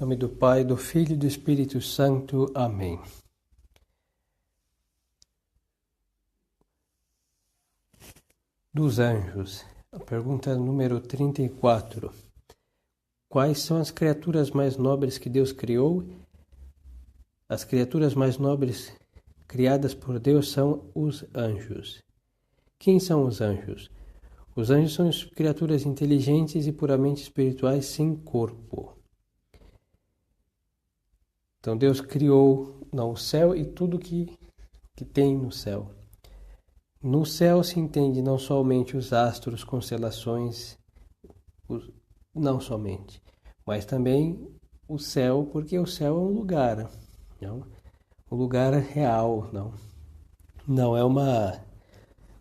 Em nome do Pai, do Filho e do Espírito Santo. Amém. Dos anjos. A pergunta número 34. Quais são as criaturas mais nobres que Deus criou? As criaturas mais nobres criadas por Deus são os anjos. Quem são os anjos? Os anjos são criaturas inteligentes e puramente espirituais sem corpo. Então Deus criou o céu e tudo que tem no céu. No céu se entende não somente os astros, constelações, não somente, mas também o céu, porque o céu é um lugar, não? Um lugar real, não é uma...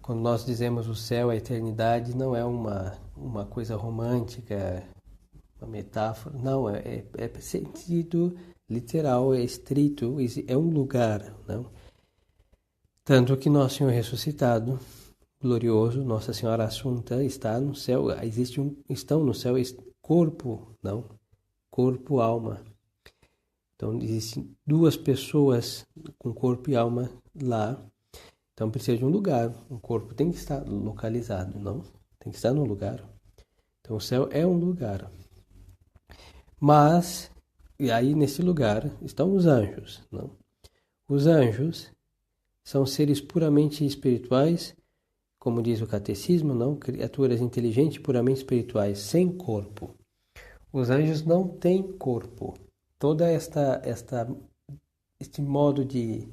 Quando nós dizemos o céu, a eternidade, não é uma coisa romântica, uma metáfora, não, é sentido literal, é estrito, é um lugar, não? Tanto que Nosso Senhor ressuscitado, glorioso, Nossa Senhora Assunta, está no céu, estão no céu corpo, não? Corpo, alma. Então, existem duas pessoas com corpo e alma lá. Então, precisa de um lugar. O corpo tem que estar localizado, não? Tem que estar no lugar. Então, o céu é um lugar. Mas, e aí nesse lugar estão os anjos, não? Os anjos são seres puramente espirituais, como diz o catecismo, não? Criaturas inteligentes, puramente espirituais, sem corpo. Os anjos não têm corpo. Todo este modo de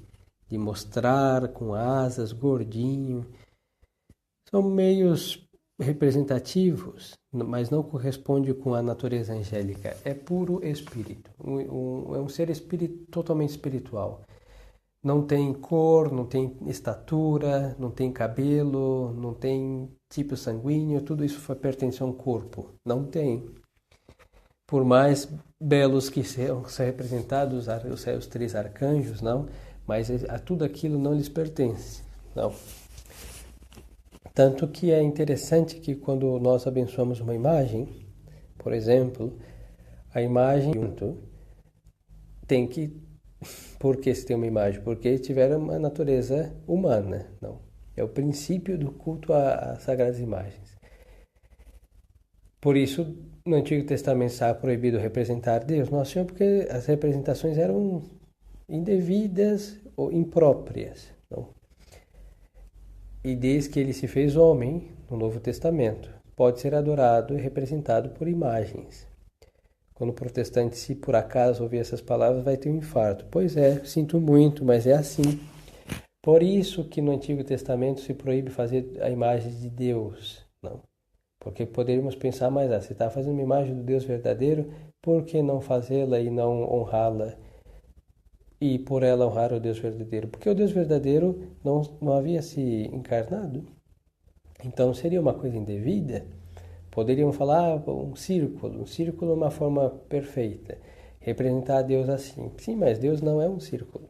mostrar com asas, gordinho, são meios representativos, mas não corresponde com a natureza angélica. É puro espírito. É um ser totalmente espiritual. Não tem cor, não tem estatura, não tem cabelo, não tem tipo sanguíneo, tudo isso pertence a um corpo. Não tem. Por mais belos que são representados os três arcanjos, não, mas a tudo aquilo não lhes pertence, não. Tanto que é interessante que quando nós abençoamos uma imagem, por exemplo, a imagem tem que... Por que se tem uma imagem? Porque tiver uma natureza humana, não. É o princípio do culto às sagradas imagens. Por isso, no Antigo Testamento está proibido representar Deus, Nosso Senhor, porque as representações eram indevidas ou impróprias, não? E desde que ele se fez homem, no Novo Testamento, pode ser adorado e representado por imagens. Quando o protestante, se por acaso ouvir essas palavras, vai ter um infarto. Pois é, sinto muito, mas é assim. Por isso que no Antigo Testamento se proíbe fazer a imagem de Deus, não? Porque poderíamos pensar, mas você está fazendo uma imagem do Deus verdadeiro, por que não fazê-la e não honrá-la? E por ela honrar o Deus verdadeiro? Porque o Deus verdadeiro não havia se encarnado. Então seria uma coisa indevida. Poderiam falar um círculo é uma forma perfeita. Representar a Deus assim. Sim, mas Deus não é um círculo,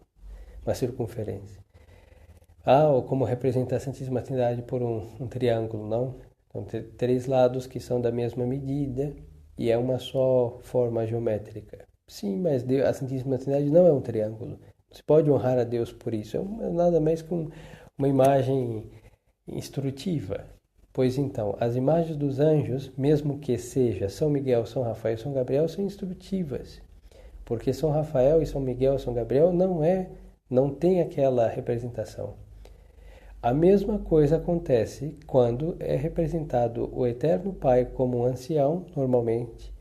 uma circunferência. Ou como representa a Santíssima Trindade por um triângulo, não? Então, três lados que são da mesma medida e é uma só forma geométrica. Sim, mas a Santíssima Trindade não é um triângulo. Você pode honrar a Deus por isso. É nada mais que uma imagem instrutiva. Pois então, as imagens dos anjos, mesmo que seja São Miguel, São Rafael e São Gabriel, são instrutivas. Porque São Rafael e São Miguel e São Gabriel não tem aquela representação. A mesma coisa acontece quando é representado o Eterno Pai como um ancião, normalmente,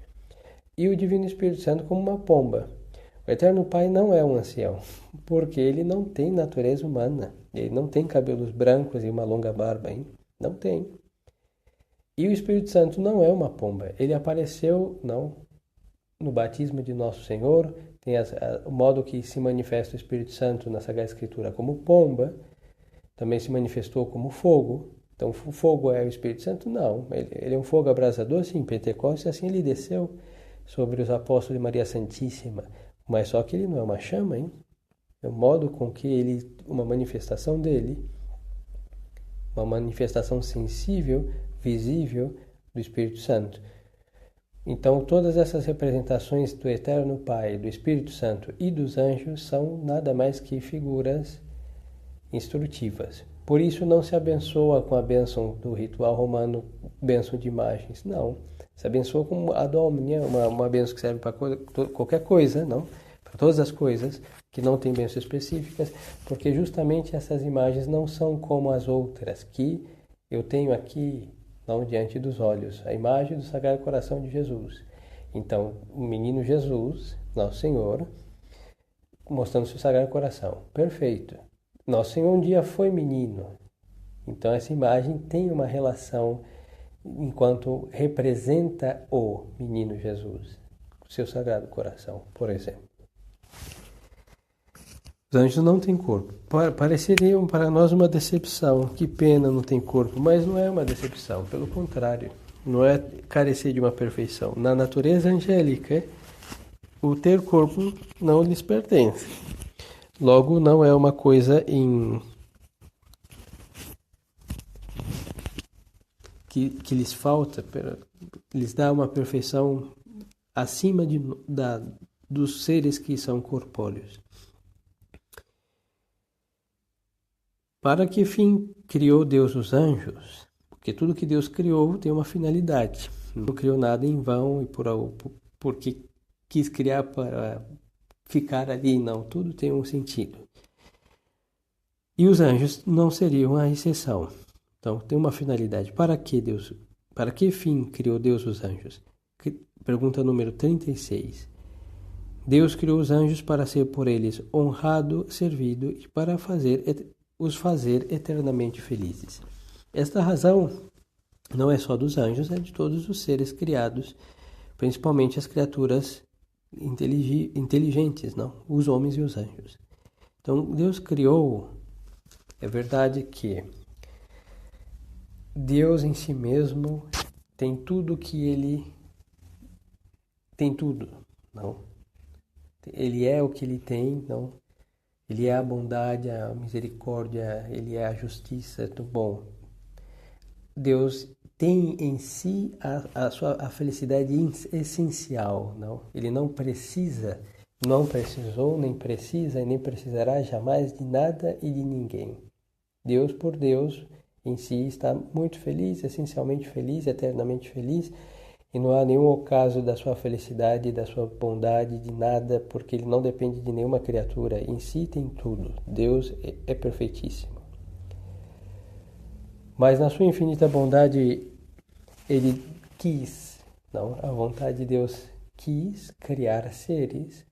e o Divino Espírito Santo como uma pomba. O Eterno Pai não é um ancião, porque ele não tem natureza humana. Ele não tem cabelos brancos e uma longa barba, hein? Não tem. E o Espírito Santo não é uma pomba. Ele apareceu, no batismo de Nosso Senhor. Tem o modo que se manifesta o Espírito Santo na Sagrada Escritura como pomba. Também se manifestou como fogo. Então, o fogo é o Espírito Santo? Não. Ele é um fogo abrasador, sim. Pentecostes, assim ele desceu sobre os apóstolos de Maria Santíssima. Mas só que ele não é uma chama, hein? É o modo com que uma manifestação dele, uma manifestação sensível, visível do Espírito Santo. Então, todas essas representações do Eterno Pai, do Espírito Santo e dos anjos são nada mais que figuras instrutivas. Por isso não se abençoa com a bênção do ritual romano, bênção de imagens. Não. Se abençoa com a do Omnia, uma bênção que serve para qualquer coisa, não? Para todas as coisas, que não tem bênçãos específicas, porque justamente essas imagens não são como as outras, que eu tenho aqui, não diante dos olhos, a imagem do Sagrado Coração de Jesus. Então, o menino Jesus, Nosso Senhor, mostrando seu Sagrado Coração. Perfeito. Nosso Senhor um dia foi menino. Então, essa imagem tem uma relação enquanto representa o menino Jesus, seu Sagrado Coração, por exemplo. Os anjos não têm corpo. Pareceria para nós uma decepção. Que pena, não tem corpo. Mas não é uma decepção. Pelo contrário. Não é carecer de uma perfeição. Na natureza angélica, o ter corpo não lhes pertence. Logo, não é uma coisa que lhes falta, lhes dá uma perfeição acima dos seres que são corpóreos. Para que fim criou Deus os anjos? Porque tudo que Deus criou tem uma finalidade. Não criou nada em vão e porque quis criar para ficar ali, não. Tudo tem um sentido. E os anjos não seriam a exceção. Então, tem uma finalidade. Para que fim criou Deus os anjos? Pergunta número 36. Deus criou os anjos para ser por eles honrado, servido e para os fazer eternamente felizes. Esta razão não é só dos anjos, é de todos os seres criados, principalmente as criaturas inteligentes, não? Os homens e os anjos. Então, Deus criou, é verdade que Deus em si mesmo tem tudo que ele tem tudo, não? Ele é o que ele tem, não? Ele é a bondade, a misericórdia, ele é a justiça, tudo bom. Deus tem em si a felicidade essencial, não? Ele não precisa, não precisou, nem precisa e nem precisará jamais de nada e de ninguém. Deus por Deus em si está muito feliz, essencialmente feliz, eternamente feliz, e não há nenhum ocaso da sua felicidade, da sua bondade, de nada, porque ele não depende de nenhuma criatura. Em si tem tudo. Deus é perfeitíssimo. Mas na sua infinita bondade, ele quis, não? A vontade de Deus quis criar seres,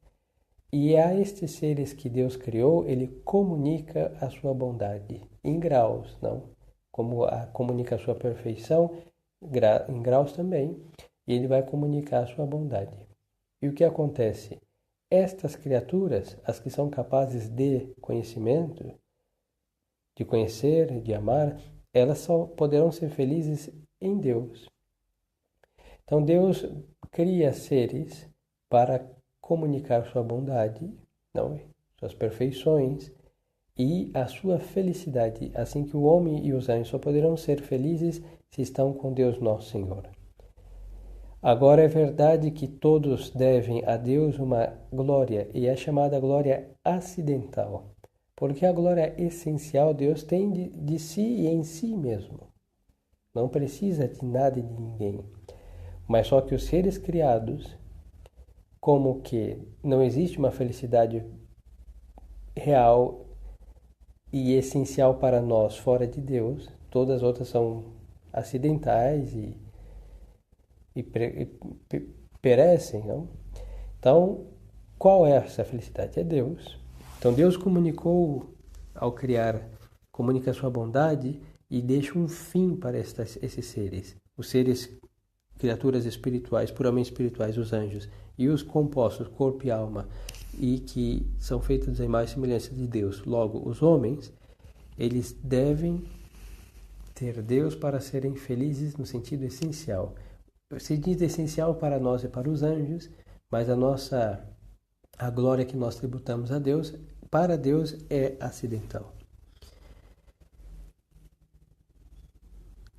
e a estes seres que Deus criou, ele comunica a sua bondade em graus, não? Como comunica a sua perfeição, em graus também, e ele vai comunicar a sua bondade. E o que acontece? Estas criaturas, as que são capazes de conhecimento, de conhecer, de amar, elas só poderão ser felizes em Deus. Então Deus cria seres para comunicar sua bondade, não, suas perfeições e a sua felicidade, assim que o homem e os anjos só poderão ser felizes se estão com Deus Nosso Senhor. Agora é verdade que todos devem a Deus uma glória, e é chamada glória acidental, porque a glória essencial Deus tem de si e em si mesmo. Não precisa de nada e de ninguém. Mas só que os seres criados, como que não existe uma felicidade real e essencial para nós fora de Deus, todas as outras são acidentais e perecem, não? Então, qual é essa felicidade? É Deus. Então, Deus comunicou, ao criar, comunica a sua bondade e deixa um fim para esses seres. Os seres, criaturas espirituais, puramente espirituais, os anjos, e os compostos, corpo e alma, e que são feitos da imagem e semelhança de Deus. Logo, os homens, eles devem ter Deus para serem felizes no sentido essencial. O sentido essencial para nós e para os anjos, mas a glória que nós tributamos a Deus, para Deus é acidental.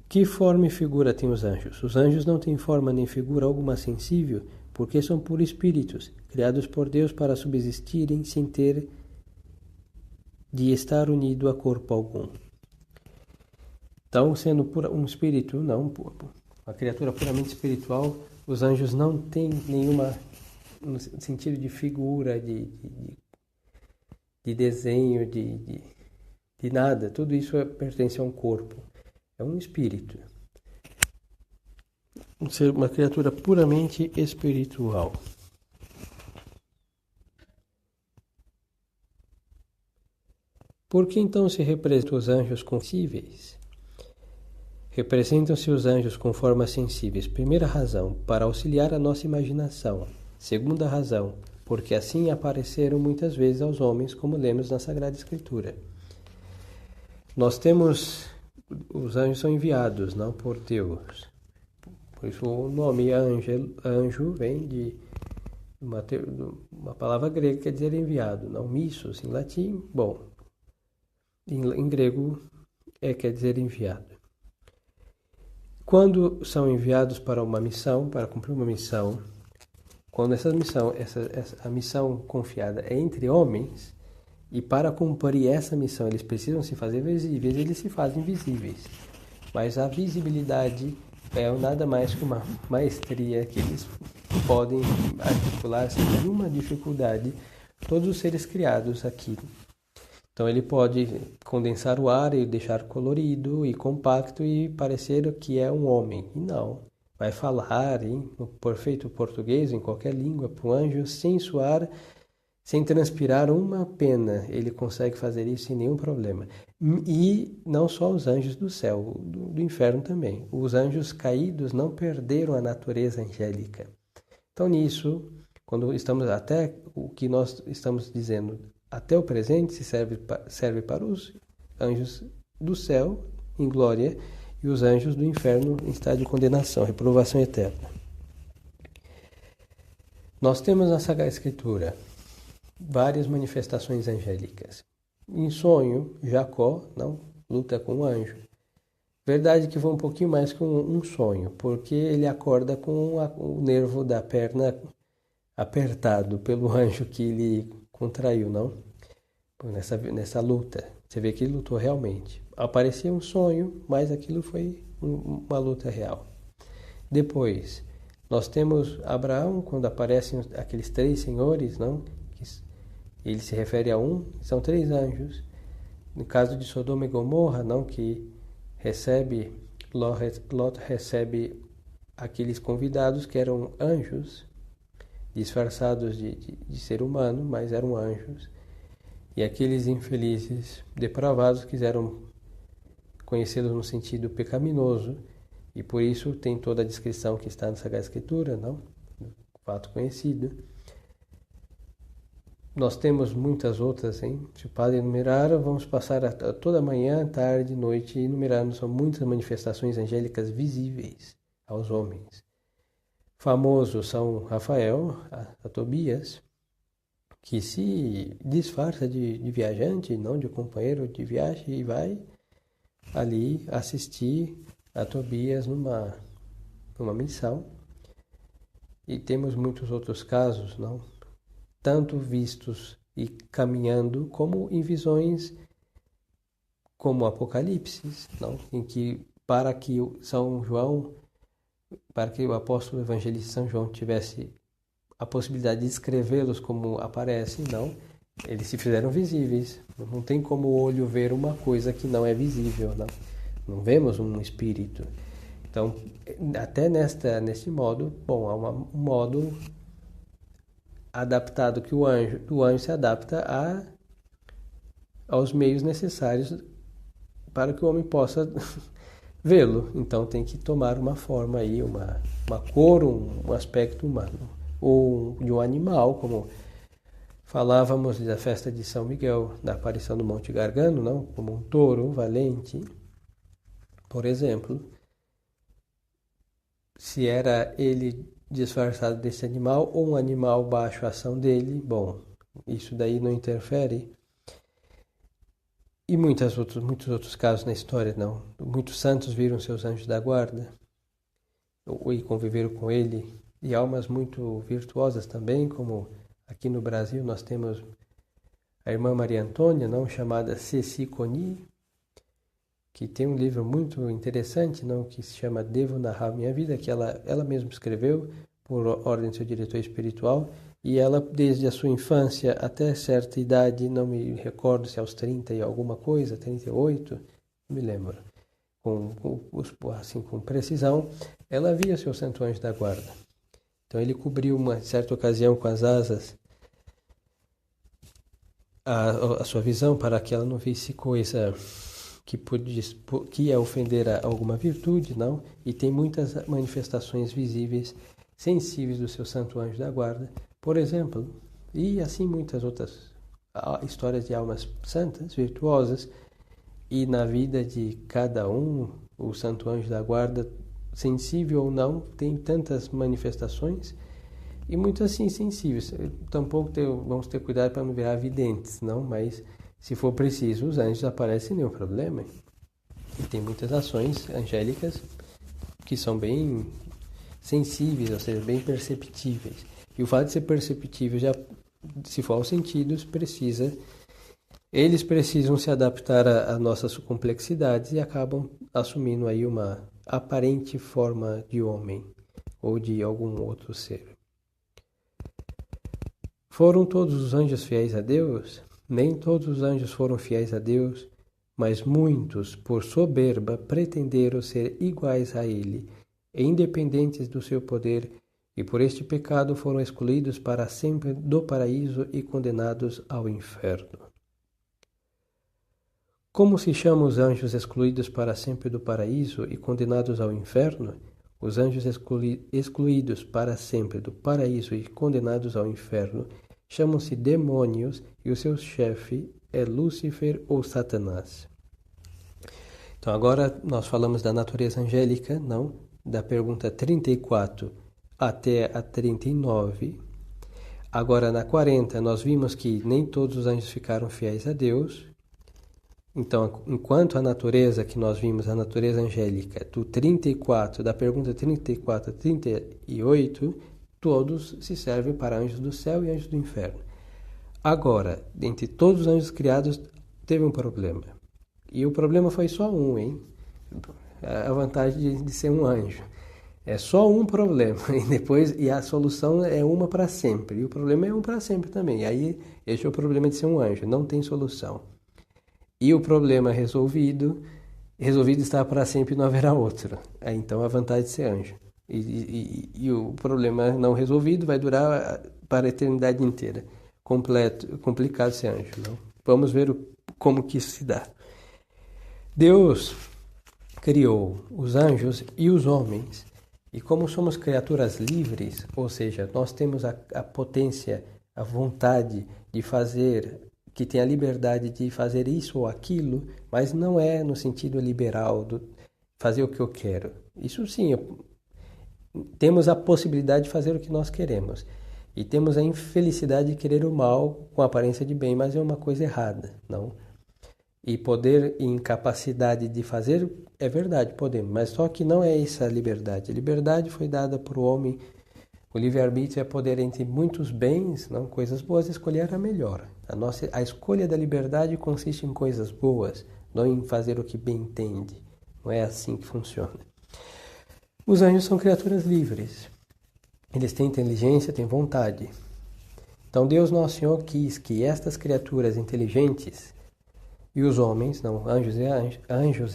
Que forma e figura têm os anjos? Os anjos não têm forma nem figura alguma sensível, porque são puros espíritos, criados por Deus para subsistirem sem ter de estar unido a corpo algum. Então, sendo um espírito, não, uma criatura puramente espiritual, os anjos não têm nenhuma no sentido de figura, de desenho, de nada. Tudo isso pertence a um corpo. É um espírito. Uma criatura puramente espiritual. Por que então se representam os anjos sensíveis? Representam-se os anjos com formas sensíveis. Primeira razão, para auxiliar a nossa imaginação. Segunda razão, porque assim apareceram muitas vezes aos homens, como lemos na Sagrada Escritura. Nós temos, os anjos são enviados, não por Deus. Por isso o nome anjo vem de uma palavra grega que quer dizer enviado, não missos em latim. Bom, em grego quer dizer enviado. Quando são enviados para uma missão, para cumprir uma missão, quando a missão confiada é entre homens, e para cumprir essa missão eles precisam se fazer visíveis, eles se fazem visíveis. Mas a visibilidade é nada mais que uma maestria que eles podem articular sem nenhuma dificuldade todos os seres criados aqui. Então ele pode condensar o ar e deixar colorido e compacto e parecer que é um homem. E não. Vai falar no perfeito português, em qualquer língua, para o anjo, sem suar, sem transpirar uma pena. Ele consegue fazer isso sem nenhum problema. E não só os anjos do céu, do inferno também. Os anjos caídos não perderam a natureza angélica. Então nisso, quando estamos até o que nós estamos dizendo até o presente se serve para os anjos do céu em glória e os anjos do inferno em estado de condenação, reprovação eterna. Nós temos na Sagrada Escritura várias manifestações angélicas. Em sonho, Jacó não luta com o anjo. Verdade que foi um pouquinho mais que um sonho, porque ele acorda com o nervo da perna apertado pelo anjo que lhe contraiu, não? Nessa luta. Você vê que ele lutou realmente. Aparecia um sonho, mas aquilo foi uma luta real. Depois, nós temos Abraão, quando aparecem aqueles 3 senhores, não? Ele se refere a são 3 anjos. No caso de Sodoma e Gomorra, não? Que Lot recebe aqueles convidados que eram anjos, disfarçados de ser humano, mas eram anjos. E aqueles infelizes, depravados, quiseram conhecê-los no sentido pecaminoso, e por isso tem toda a descrição que está na Sagrada Escritura, não? Fato conhecido. Nós temos muitas outras, hein? Se o padre enumerar, vamos passar toda manhã, tarde, noite enumerando. São muitas manifestações angélicas visíveis aos homens. Famosos são Rafael, a Tobias, que se disfarça de viajante, não de companheiro de viagem, e vai ali assistir a Tobias numa missão. E temos muitos outros casos, não? Tanto vistos e caminhando, como em visões como o Apocalipse, não? Em que para que o apóstolo evangelista São João tivesse a possibilidade de escrevê-los como aparecem, não, eles se fizeram visíveis. Não tem como o olho ver uma coisa que não é visível, não vemos um espírito. Então, até neste modo, bom, há um modo adaptado que o anjo se adapta aos meios necessários para que o homem possa vê-lo. Então tem que tomar uma forma aí, uma cor, um aspecto humano. Ou de um animal, como falávamos da festa de São Miguel, da aparição do Monte Gargano, não? Como um touro valente, por exemplo. Se era ele disfarçado desse animal ou um animal baixo a ação dele, bom, isso daí não interfere. E muitos outros casos na história, não. Muitos santos viram seus anjos da guarda e conviveram com ele. E almas muito virtuosas também, como aqui no Brasil nós temos a irmã Maria Antônia, não, chamada Ceci Coni, que tem um livro muito interessante, não, que se chama Devo Narrar Minha Vida, que ela mesma escreveu por ordem do seu diretor espiritual, e ela, desde a sua infância até certa idade, não me recordo se aos 30 e alguma coisa, 38, não me lembro, com precisão, ela via seu santo anjo da guarda. Então ele cobriu uma certa ocasião com as asas a sua visão para que ela não visse coisa que ia ofender a alguma virtude, não? E tem muitas manifestações visíveis, sensíveis do seu santo anjo da guarda, por exemplo, e assim muitas outras histórias de almas santas, virtuosas, e na vida de cada um, o santo anjo da guarda, sensível ou não, tem tantas manifestações, e muitas assim sensíveis. Tampouco vamos ter cuidado para não virar videntes, não? Mas se for preciso, os anjos aparecem, nenhum problema. E tem muitas ações angélicas que são bem sensíveis, ou seja, bem perceptíveis. E o fato de ser perceptível, já, se for aos sentidos, eles precisam se adaptar a nossas complexidades e acabam assumindo aí uma aparente forma de homem ou de algum outro ser. Foram todos os anjos fiéis a Deus? Nem todos os anjos foram fiéis a Deus, mas muitos, por soberba, pretenderam ser iguais a Ele, e independentes do seu poder, e por este pecado foram excluídos para sempre do paraíso e condenados ao inferno. Como se chamam os anjos excluídos para sempre do paraíso e condenados ao inferno? Os anjos excluídos para sempre do paraíso e condenados ao inferno chamam-se demônios e o seu chefe é Lúcifer ou Satanás. Então agora nós falamos da natureza angélica, não? Da pergunta 34 até a 39. Agora na 40 nós vimos que nem todos os anjos ficaram fiéis a Deus. Então, enquanto a natureza que nós vimos, a natureza angélica, da pergunta 34 a 38, todos se servem para anjos do céu e anjos do inferno. Agora, dentre todos os anjos criados, teve um problema. E o problema foi só um, hein? A vantagem de ser um anjo. É só um problema. E a solução é uma para sempre. E o problema é um para sempre também. E aí, esse é o problema de ser um anjo. Não tem solução. E o problema resolvido está para sempre e não haverá outro. Então, a vantagem de ser anjo. E o problema não resolvido vai durar para a eternidade inteira. Complicado ser anjo, não? Vamos ver como que isso se dá. Deus criou os anjos e os homens, e como somos criaturas livres, ou seja, nós temos a potência, a vontade de fazer, que tem a liberdade de fazer isso ou aquilo, mas não é no sentido liberal, do fazer o que eu quero. Isso sim, temos a possibilidade de fazer o que nós queremos. E temos a infelicidade de querer o mal com aparência de bem, mas é uma coisa errada, não? E poder e incapacidade de fazer, é verdade, podemos, mas só que não é essa a liberdade. A liberdade foi dada para o homem, o livre-arbítrio é poder entre muitos bens, não, coisas boas, escolher a melhor. A escolha da liberdade consiste em coisas boas, não em fazer o que bem entende. Não é assim que funciona. Os anjos são criaturas livres. Eles têm inteligência, têm vontade. Então Deus Nosso Senhor quis que estas criaturas inteligentes e os homens, não, anjos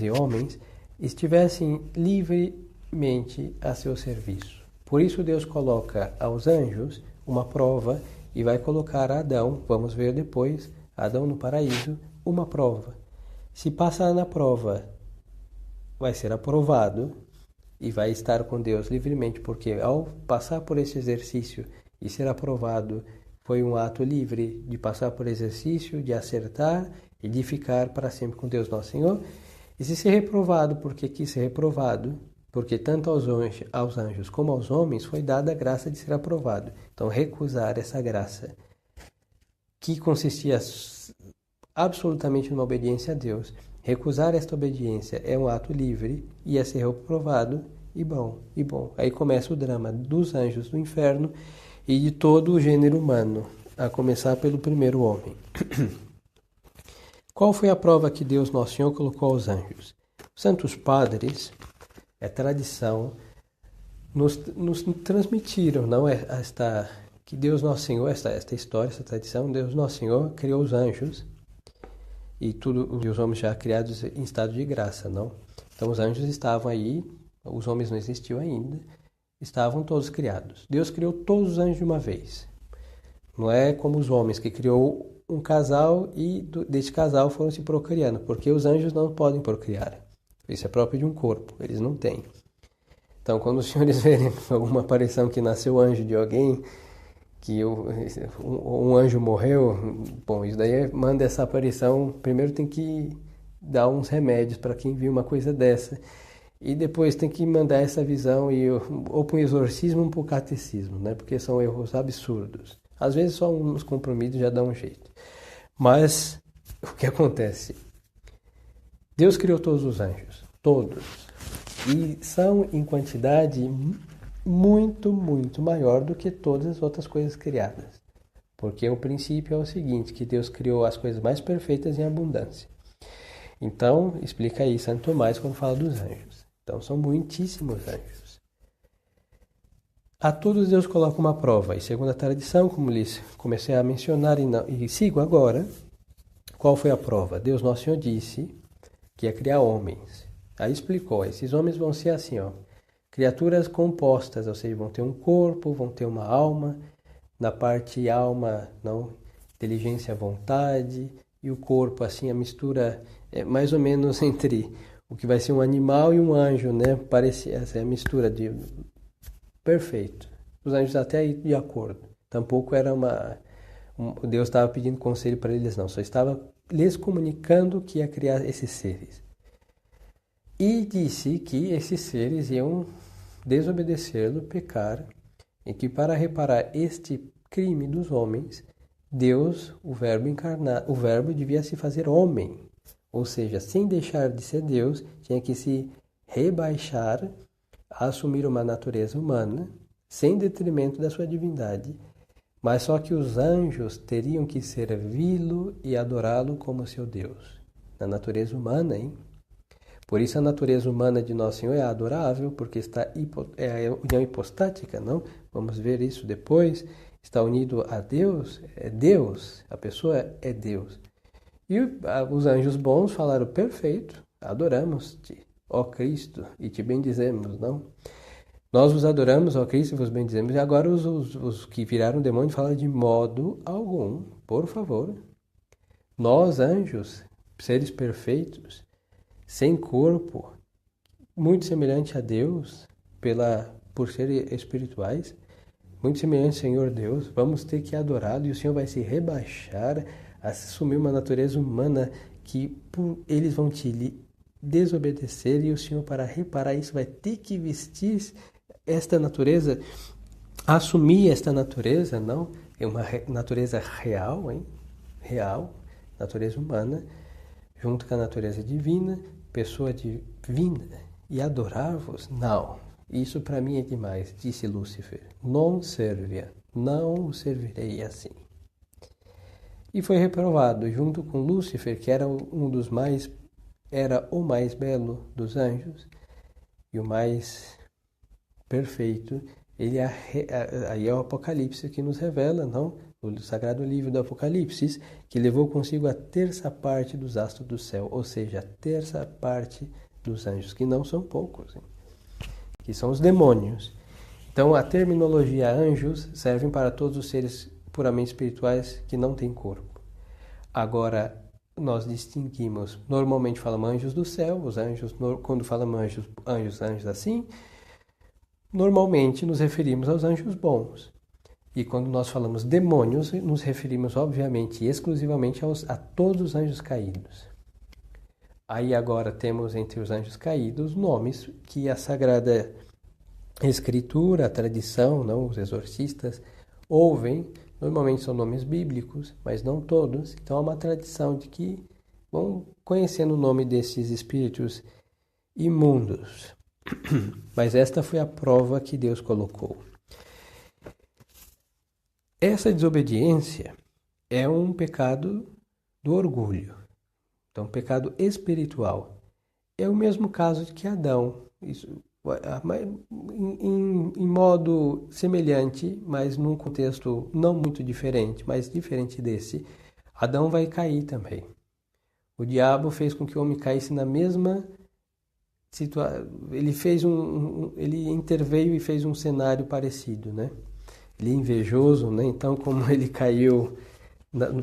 e homens, estivessem livremente a seu serviço. Por isso Deus coloca aos anjos uma prova e vai colocar a Adão, vamos ver depois, Adão no paraíso, uma prova. Se passar na prova, vai ser aprovado e vai estar com Deus livremente, porque ao passar por esse exercício e ser aprovado, foi um ato livre de passar por exercício, de acertar e de ficar para sempre com Deus Nosso Senhor. E se ser reprovado, porque quis ser reprovado, porque tanto aos anjos como aos homens foi dada a graça de ser aprovado. Então, recusar essa graça, que consistia absolutamente numa obediência a Deus. Recusar esta obediência é um ato livre e é ser reprovado e bom. Aí começa o drama dos anjos do inferno e de todo o gênero humano, a começar pelo primeiro homem. Qual foi a prova que Deus Nosso Senhor colocou aos anjos? Os santos padres, é tradição, nos transmitiram, não é que Deus Nosso Senhor, esta história, essa tradição, Deus Nosso Senhor criou os anjos e os homens já criados em estado de graça, não? Então os anjos estavam aí, os homens não existiam ainda, estavam todos criados. Deus criou todos os anjos de uma vez. Não é como os homens, que criou um casal e deste casal foram se procriando, porque os anjos não podem procriar. Isso é próprio de um corpo, eles não têm. Então, quando os senhores verem alguma aparição que nasceu anjo de alguém, que um anjo morreu, bom, isso daí manda essa aparição, primeiro tem que dar uns remédios para quem viu uma coisa dessa, e depois tem que mandar essa visão ou para o exorcismo ou para o catecismo, né? Porque são erros absurdos. Às vezes só uns comprimidos já dá um jeito. Mas o que acontece? Deus criou todos os anjos, todos, e são em quantidade muito, muito maior do que todas as outras coisas criadas. Porque o princípio é o seguinte, que Deus criou as coisas mais perfeitas em abundância. Então, explica aí Santo Tomás quando fala dos anjos. Então, são muitíssimos anjos. A todos Deus coloca uma prova. E segundo a tradição, como lhes comecei a mencionar e sigo agora, qual foi a prova? Deus Nosso Senhor disse que ia criar homens. Aí explicou, esses homens vão ser assim, ó, criaturas compostas, ou seja, vão ter um corpo, vão ter uma alma, na parte alma, não, inteligência, vontade, e o corpo, assim, a mistura é mais ou menos entre o que vai ser um animal e um anjo, né? Parece, essa é a mistura de perfeito. Os anjos até aí de acordo. Tampouco era Deus estava pedindo conselho para eles, não, só estava lhes comunicando que ia criar esses seres. E disse que esses seres iam desobedecê-lo, pecar, e que para reparar este crime dos homens, Deus, o Verbo devia se fazer homem. Ou seja, sem deixar de ser Deus, tinha que se rebaixar a assumir uma natureza humana, sem detrimento da sua divindade. Mas só que os anjos teriam que servi-lo e adorá-lo como seu Deus. Na natureza humana, hein? Por isso a natureza humana de Nosso Senhor é adorável, porque é a união hipostática, não? Vamos ver isso depois. Está unido a Deus, é Deus, a pessoa é Deus. E os anjos bons falaram, perfeito, adoramos-te, ó Cristo, e te bendizemos, não? Nós vos adoramos, ó Cristo, e vos bendizemos. E agora os que viraram demônio falam de modo algum, por favor. Nós, anjos, seres perfeitos, sem corpo, muito semelhante a Deus, por serem espirituais, muito semelhante ao Senhor Deus, vamos ter que adorá-lo e o Senhor vai se rebaixar, assumir uma natureza humana que eles vão te desobedecer e o Senhor, para reparar isso, vai ter que vestir esta natureza, assumir esta natureza, não? É uma natureza real, hein? Real, natureza humana, junto com a natureza divina, pessoa divina, e adorar-vos? Não, isso para mim é demais, disse Lúcifer. Non servia, não o servirei assim. E foi reprovado, junto com Lúcifer, que era era o mais belo dos anjos, e o mais perfeito. Aí é o Apocalipse que nos revela, não? O sagrado livro do Apocalipse, que levou consigo a terça parte dos astros do céu, ou seja, a terça parte dos anjos, que não são poucos, hein? Que são os demônios. Então, a terminologia anjos serve para todos os seres puramente espirituais que não têm corpo. Agora, nós distinguimos, normalmente falamos anjos do céu, os anjos, quando falamos anjos assim, normalmente nos referimos aos anjos bons. E quando nós falamos demônios, nos referimos, obviamente, e exclusivamente a todos os anjos caídos. Aí agora temos entre os anjos caídos nomes que a Sagrada Escritura, a tradição, não, os exorcistas, ouvem Normalmente são nomes bíblicos, mas não todos. Então há uma tradição de que vão conhecendo o nome desses espíritos imundos. Mas esta foi a prova que Deus colocou. Essa desobediência é um pecado do orgulho. Então, pecado espiritual. É o mesmo caso que Adão. Isso, em modo semelhante, mas num contexto não muito diferente, mas diferente desse, Adão vai cair também. O diabo fez com que o homem caísse na mesma situação. Ele interveio e fez um cenário parecido, né? Ele é invejoso, né? Então, como ele caiu,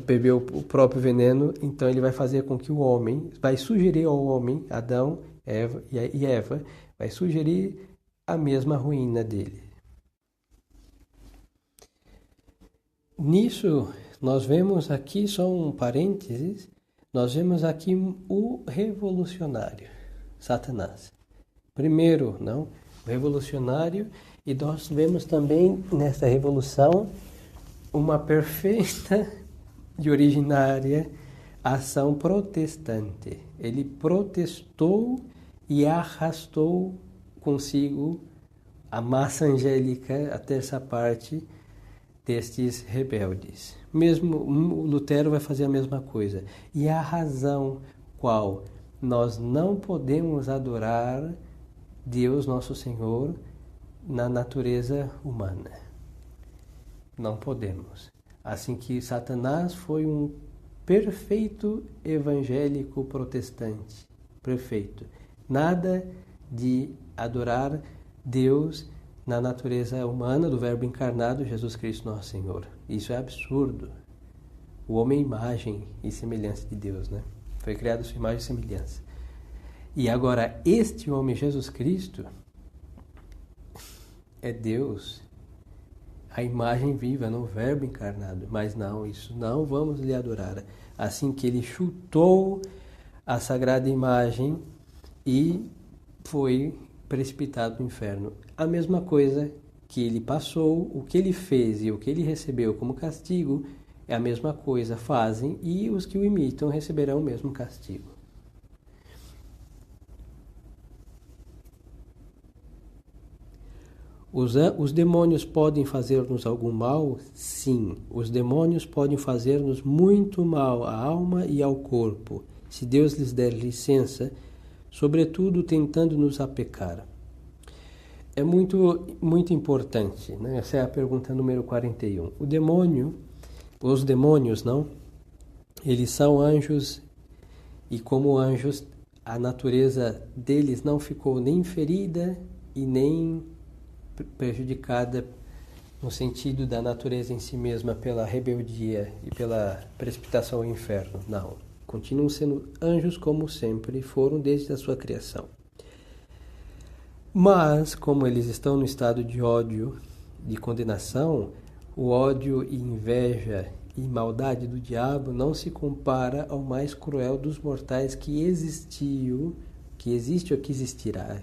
bebeu o próprio veneno, então ele vai fazer com que o homem, vai sugerir ao homem, Adão e Eva, vai sugerir a mesma ruína dele. Nisso, nós vemos aqui, só um parênteses, nós vemos aqui o revolucionário, Satanás. Primeiro, o revolucionário, e nós vemos também nessa revolução uma perfeita e originária ação protestante. Ele protestou e arrastou consigo a massa angélica, a terça parte destes rebeldes. Mesmo o Lutero vai fazer a mesma coisa. E a razão qual nós não podemos adorar Deus, nosso Senhor, na natureza humana. Não podemos. Assim que Satanás foi um perfeito evangélico protestante. Perfeito. Nada de adorar Deus na natureza humana do Verbo encarnado, Jesus Cristo, nosso Senhor. Isso é absurdo. O homem é imagem e semelhança de Deus, né? Foi criado a sua imagem e semelhança. E agora, este homem, Jesus Cristo, é Deus, a imagem viva, no Verbo encarnado. Mas não, isso não vamos lhe adorar. Assim que ele chutou a sagrada imagem e foi precipitado no inferno. A mesma coisa que ele passou, o que ele fez e o que ele recebeu como castigo, é a mesma coisa fazem, e os que o imitam receberão o mesmo castigo. Os demônios podem fazer-nos algum mal? Sim, os demônios podem fazer-nos muito mal à alma e ao corpo, se Deus lhes der licença, sobretudo tentando nos apecar. É muito, muito importante, né? Essa é a pergunta número 41. Os demônios, eles são anjos, e como anjos, a natureza deles não ficou nem ferida e nem prejudicada no sentido da natureza em si mesma pela rebeldia e pela precipitação ao inferno. Não. Continuam sendo anjos como sempre foram desde a sua criação. Mas, como eles estão no estado de ódio, de condenação, o ódio e inveja e maldade do diabo não se compara ao mais cruel dos mortais que existe ou que existirá.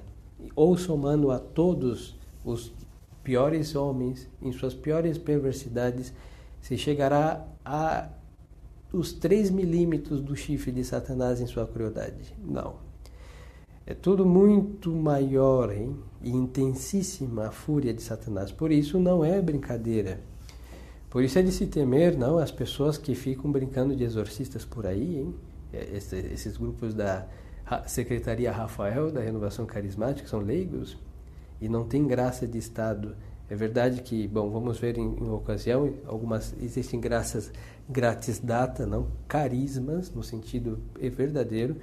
Ou somando a todos os piores homens, em suas piores perversidades, se chegará a os 3 milímetros do chifre de Satanás em sua crueldade. Não. É tudo muito maior, e intensíssima a fúria de Satanás. Por isso não é brincadeira. Por isso é de se temer, as pessoas que ficam brincando de exorcistas por aí, esses grupos da Secretaria Rafael, da Renovação Carismática, são leigos e não tem graça de Estado. É verdade que, vamos ver em ocasião, existem graças grátis data, carismas, no sentido verdadeiro,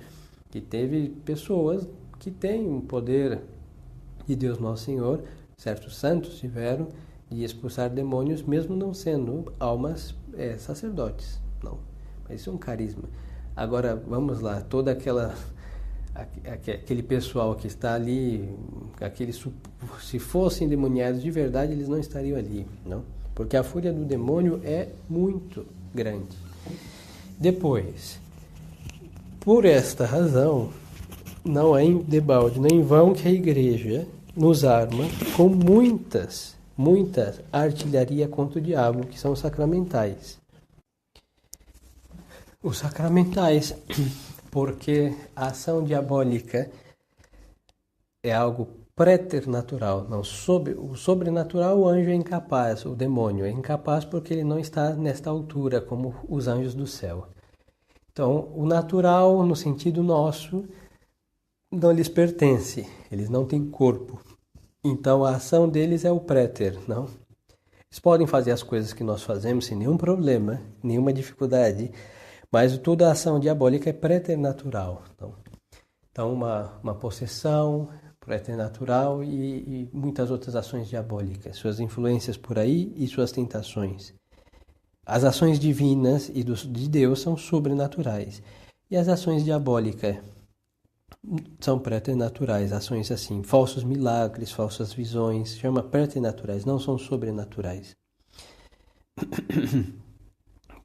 que teve pessoas que têm um poder de Deus Nosso Senhor, certos santos tiveram, de expulsar demônios, mesmo não sendo almas sacerdotes, não. Mas isso é um carisma. Agora, vamos lá, toda aquele pessoal que está ali, se fossem endemoniados de verdade, eles não estariam ali, não? Porque a fúria do demônio é muito grande. Depois, por esta razão, não é debalde, nem em vão que a igreja nos arma com muitas muita artilharia contra o diabo, que são os sacramentais. Os sacramentais, porque a ação diabólica é algo préternatural, não o sobrenatural. O anjo é incapaz, o demônio é incapaz porque ele não está nesta altura como os anjos do céu. Então, o natural, no sentido nosso, não lhes pertence, eles não têm corpo. Então, a ação deles é o préter, não? Eles podem fazer as coisas que nós fazemos sem nenhum problema, nenhuma dificuldade, mas toda a ação diabólica é préternatural. Então uma possessão préternatural e muitas outras ações diabólicas, suas influências por aí e suas tentações. As ações divinas e de Deus são sobrenaturais. E as ações diabólicas são preternaturais, ações assim, falsos milagres, falsas visões, chama preternaturais, não são sobrenaturais.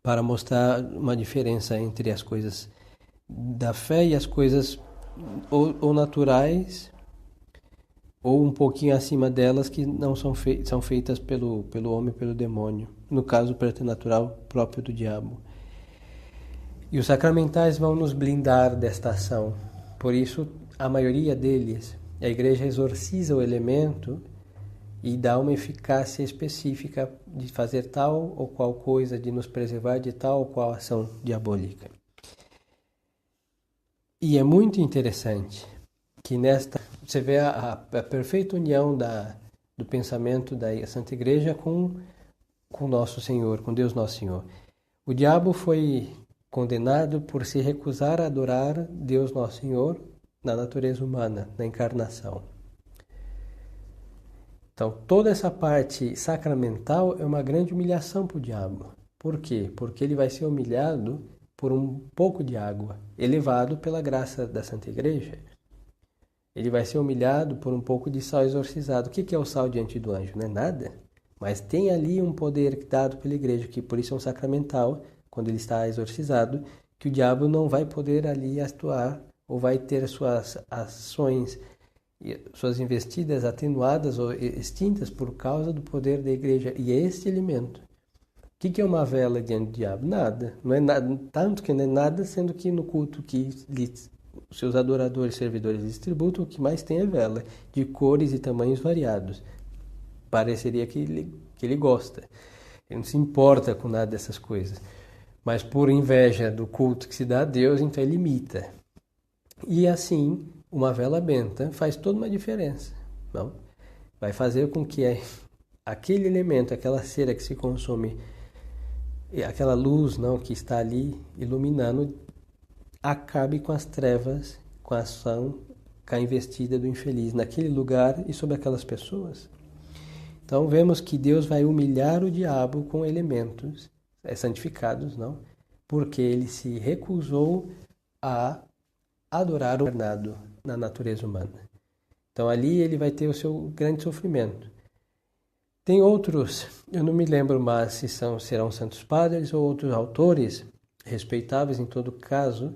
Para mostrar uma diferença entre as coisas da fé e as coisas ou naturais, ou um pouquinho acima delas, que não são feitas pelo homem, pelo demônio. No caso, o preternatural próprio do diabo. E os sacramentais vão nos blindar desta ação. Por isso, a maioria deles, a igreja exorciza o elemento e dá uma eficácia específica de fazer tal ou qual coisa, de nos preservar de tal ou qual ação diabólica. E é muito interessante que nesta você vê a perfeita união do pensamento da Santa Igreja com Nosso Senhor, com Deus Nosso Senhor. O diabo foi condenado por se recusar a adorar Deus Nosso Senhor na natureza humana, na encarnação. Então, toda essa parte sacramental é uma grande humilhação para o diabo. Por quê? Porque ele vai ser humilhado por um pouco de água, elevado pela graça da Santa Igreja. Ele vai ser humilhado por um pouco de sal exorcizado. O que é o sal diante do anjo? Não é nada. Mas tem ali um poder dado pela Igreja, que por isso é um sacramental, quando ele está exorcizado, que o diabo não vai poder ali atuar, ou vai ter suas ações, suas investidas atenuadas ou extintas por causa do poder da Igreja. E é este elemento. O que é uma vela diante do diabo? Nada. Não é nada, tanto que não é nada, sendo que no culto que seus adoradores e servidores lhes tributam, o que mais tem é vela, de cores e tamanhos variados. Pareceria que ele gosta. Ele não se importa com nada dessas coisas. Mas por inveja do culto que se dá a Deus, então ele imita. E assim, uma vela benta faz toda uma diferença. Não? Vai fazer com que aquele elemento, aquela cera que se consome, aquela luz que está ali iluminando, acabe com as trevas, com a ação, com a investida do infeliz naquele lugar e sobre aquelas pessoas. Então vemos que Deus vai humilhar o diabo com elementos santificados, não? Porque ele se recusou a adorar o encarnado na natureza humana. Então ali ele vai ter o seu grande sofrimento. Tem outros, eu não me lembro mais se serão santos padres ou outros autores, respeitáveis em todo caso,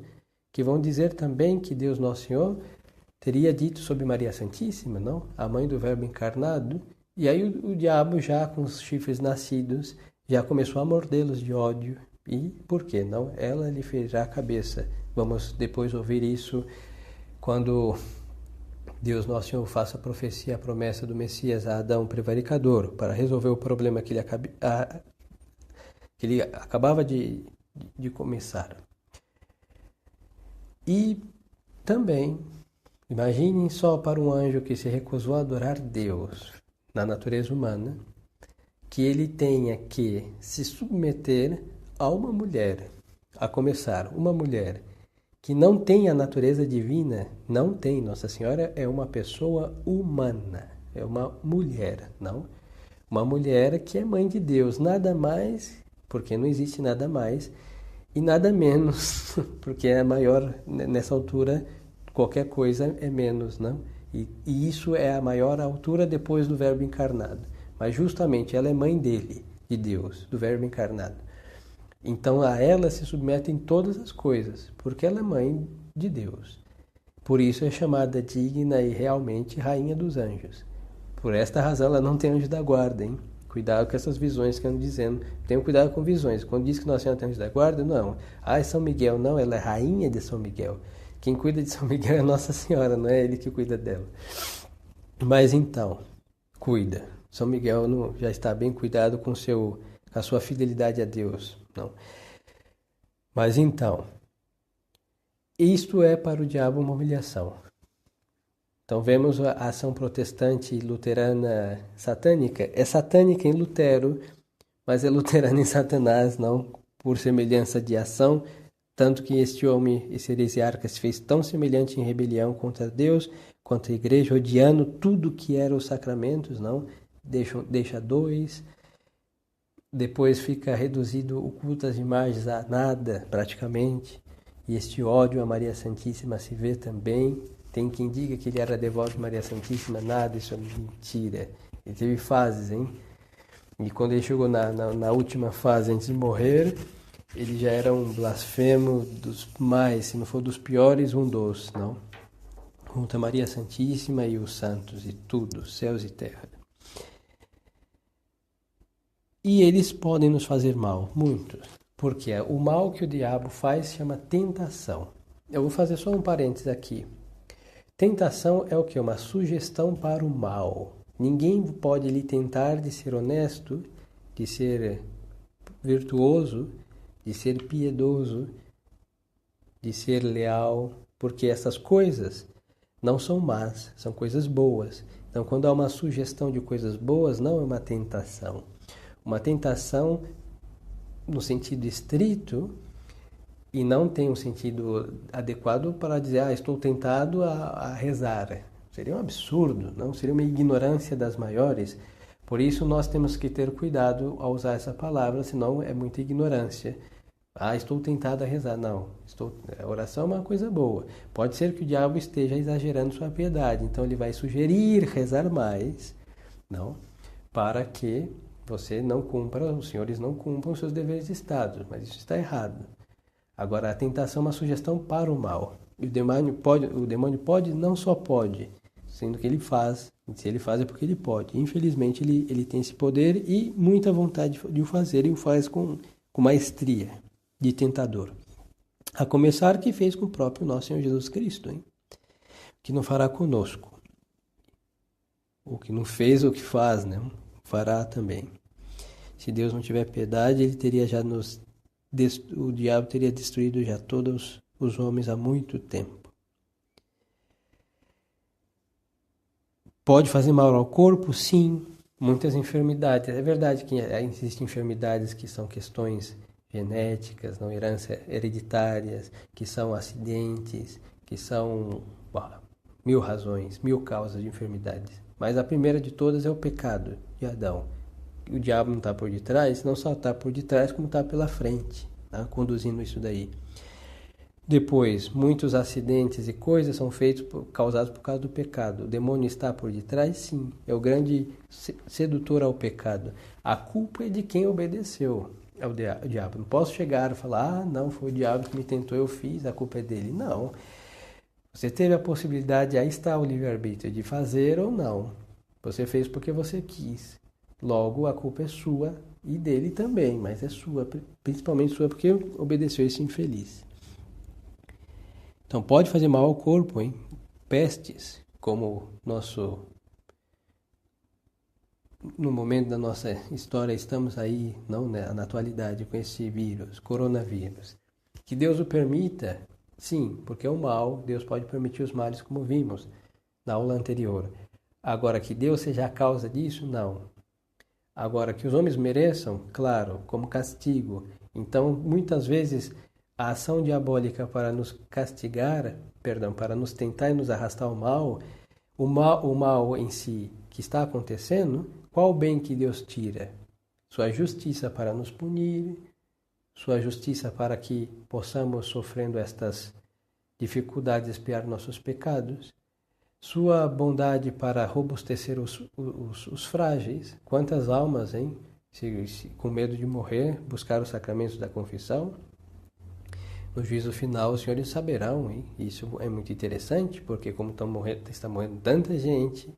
que vão dizer também que Deus Nosso Senhor teria dito sobre Maria Santíssima, não? A mãe do Verbo encarnado. E aí o diabo, já com os chifres nascidos, já começou a mordê-los de ódio. E por quê? Não? Ela lhe ferirá a cabeça. Vamos depois ouvir isso quando Deus Nosso Senhor faça a profecia, a promessa do Messias a Adão prevaricador, para resolver o problema que ele acabava de começar. E também, imaginem só para um anjo que se recusou a adorar Deus na natureza humana, que ele tenha que se submeter a uma mulher, a começar, uma mulher que não tem a natureza divina, não tem. Nossa Senhora é uma pessoa humana, é uma mulher, não? Uma mulher que é mãe de Deus, nada mais, porque não existe nada mais, e nada menos, porque é maior, nessa altura, qualquer coisa é menos, não? E isso é a maior altura depois do Verbo encarnado. Mas justamente ela é mãe dele, de Deus, do Verbo encarnado. Então a ela se submetem todas as coisas, porque ela é mãe de Deus. Por isso é chamada digna e realmente rainha dos anjos. Por esta razão ela não tem anjo da guarda, hein? Cuidado com essas visões que eu ando dizendo. Tenham cuidado com visões. Quando diz que Nossa Senhora tem anjo da guarda, não. Ah, é São Miguel. Não, ela é rainha de São Miguel. Quem cuida de São Miguel é Nossa Senhora, não é ele que cuida dela. Mas então, cuida. São Miguel já está bem cuidado com a sua fidelidade a Deus. Não. Mas então, isto é para o diabo uma humilhação. Então vemos a ação protestante luterana satânica. É satânica em Lutero, mas é luterana em Satanás, não por semelhança de ação. Tanto que este homem, esse heresiarca, se fez tão semelhante em rebelião contra Deus, contra a igreja, odiando tudo que era os sacramentos, não? Deixa dois. Depois fica reduzido o culto às imagens a nada, praticamente. E este ódio a Maria Santíssima se vê também. Tem quem diga que ele era devoto de Maria Santíssima, nada, isso é mentira. Ele teve fases, hein? E quando ele chegou na última fase, antes de morrer, ele já era um blasfemo dos mais, se não for dos piores, um dos, não? Junto a Maria Santíssima e os santos e tudo, céus e terra. E eles podem nos fazer mal, muitos. Porque o mal que o diabo faz se chama tentação. Eu vou fazer só um parênteses aqui. Tentação é o que? Uma sugestão para o mal. Ninguém pode lhe tentar de ser honesto, de ser virtuoso, de ser piedoso, de ser leal, porque essas coisas não são más, são coisas boas. Então, quando há uma sugestão de coisas boas, não é uma tentação. Uma tentação, no sentido estrito, e não tem um sentido adequado para dizer, estou tentado a rezar. Seria um absurdo, não? Seria uma ignorância das maiores. Por isso, nós temos que ter cuidado ao usar essa palavra, senão é muita ignorância. Estou tentado a rezar. Não, a oração é uma coisa boa. Pode ser que o diabo esteja exagerando sua piedade, então ele vai sugerir rezar mais, não? Para que os senhores não cumpram seus deveres de Estado, mas isso está errado. Agora, a tentação é uma sugestão para o mal. E o demônio pode, não só pode, sendo que ele faz. Se ele faz é porque ele pode. Infelizmente, ele tem esse poder e muita vontade de o fazer, e o faz com maestria de tentador. A começar que fez com o próprio nosso Senhor Jesus Cristo, hein? Que não fará conosco. O que não fez, o que faz, né? Fará também. Se Deus não tiver piedade, ele teria já o diabo teria destruído já todos os homens há muito tempo. Pode fazer mal ao corpo? Sim. Muitas enfermidades. É verdade que existem enfermidades que são questões genéticas, não herança hereditárias, que são acidentes, que são 1000 razões, 1000 causas de enfermidades. Mas a primeira de todas é o pecado de Adão. O diabo não está por detrás, não só está por detrás, como está pela frente, tá? Conduzindo isso daí. Depois, muitos acidentes e coisas são causados por causa do pecado. O demônio está por detrás? Sim. É o grande sedutor ao pecado. A culpa é de quem obedeceu ao diabo. Não posso chegar e falar, não, foi o diabo que me tentou, eu fiz, a culpa é dele. Não. Você teve a possibilidade, aí está o livre-arbítrio, de fazer ou não. Você fez porque você quis. Logo, a culpa é sua e dele também, mas é sua, principalmente sua porque obedeceu esse infeliz. Então, pode fazer mal ao corpo, hein? Pestes, como no momento da nossa história estamos aí, não, né, na atualidade, com esse vírus, coronavírus. Que Deus o permita, sim, porque é o mal, Deus pode permitir os males, como vimos na aula anterior. Agora, que Deus seja a causa disso, não. Agora, que os homens mereçam, claro, como castigo. Então, muitas vezes, a ação diabólica para nos castigar, para nos tentar e nos arrastar ao mal, o mal em si que está acontecendo, qual o bem que Deus tira? Sua justiça para nos punir, sua justiça para que possamos, sofrendo estas dificuldades, expiar nossos pecados, sua bondade para robustecer os frágeis. Quantas almas, hein? Com medo de morrer, buscar os sacramentos da confissão. No juízo final, os senhores saberão, hein? Isso é muito interessante, porque como está morrendo tanta gente,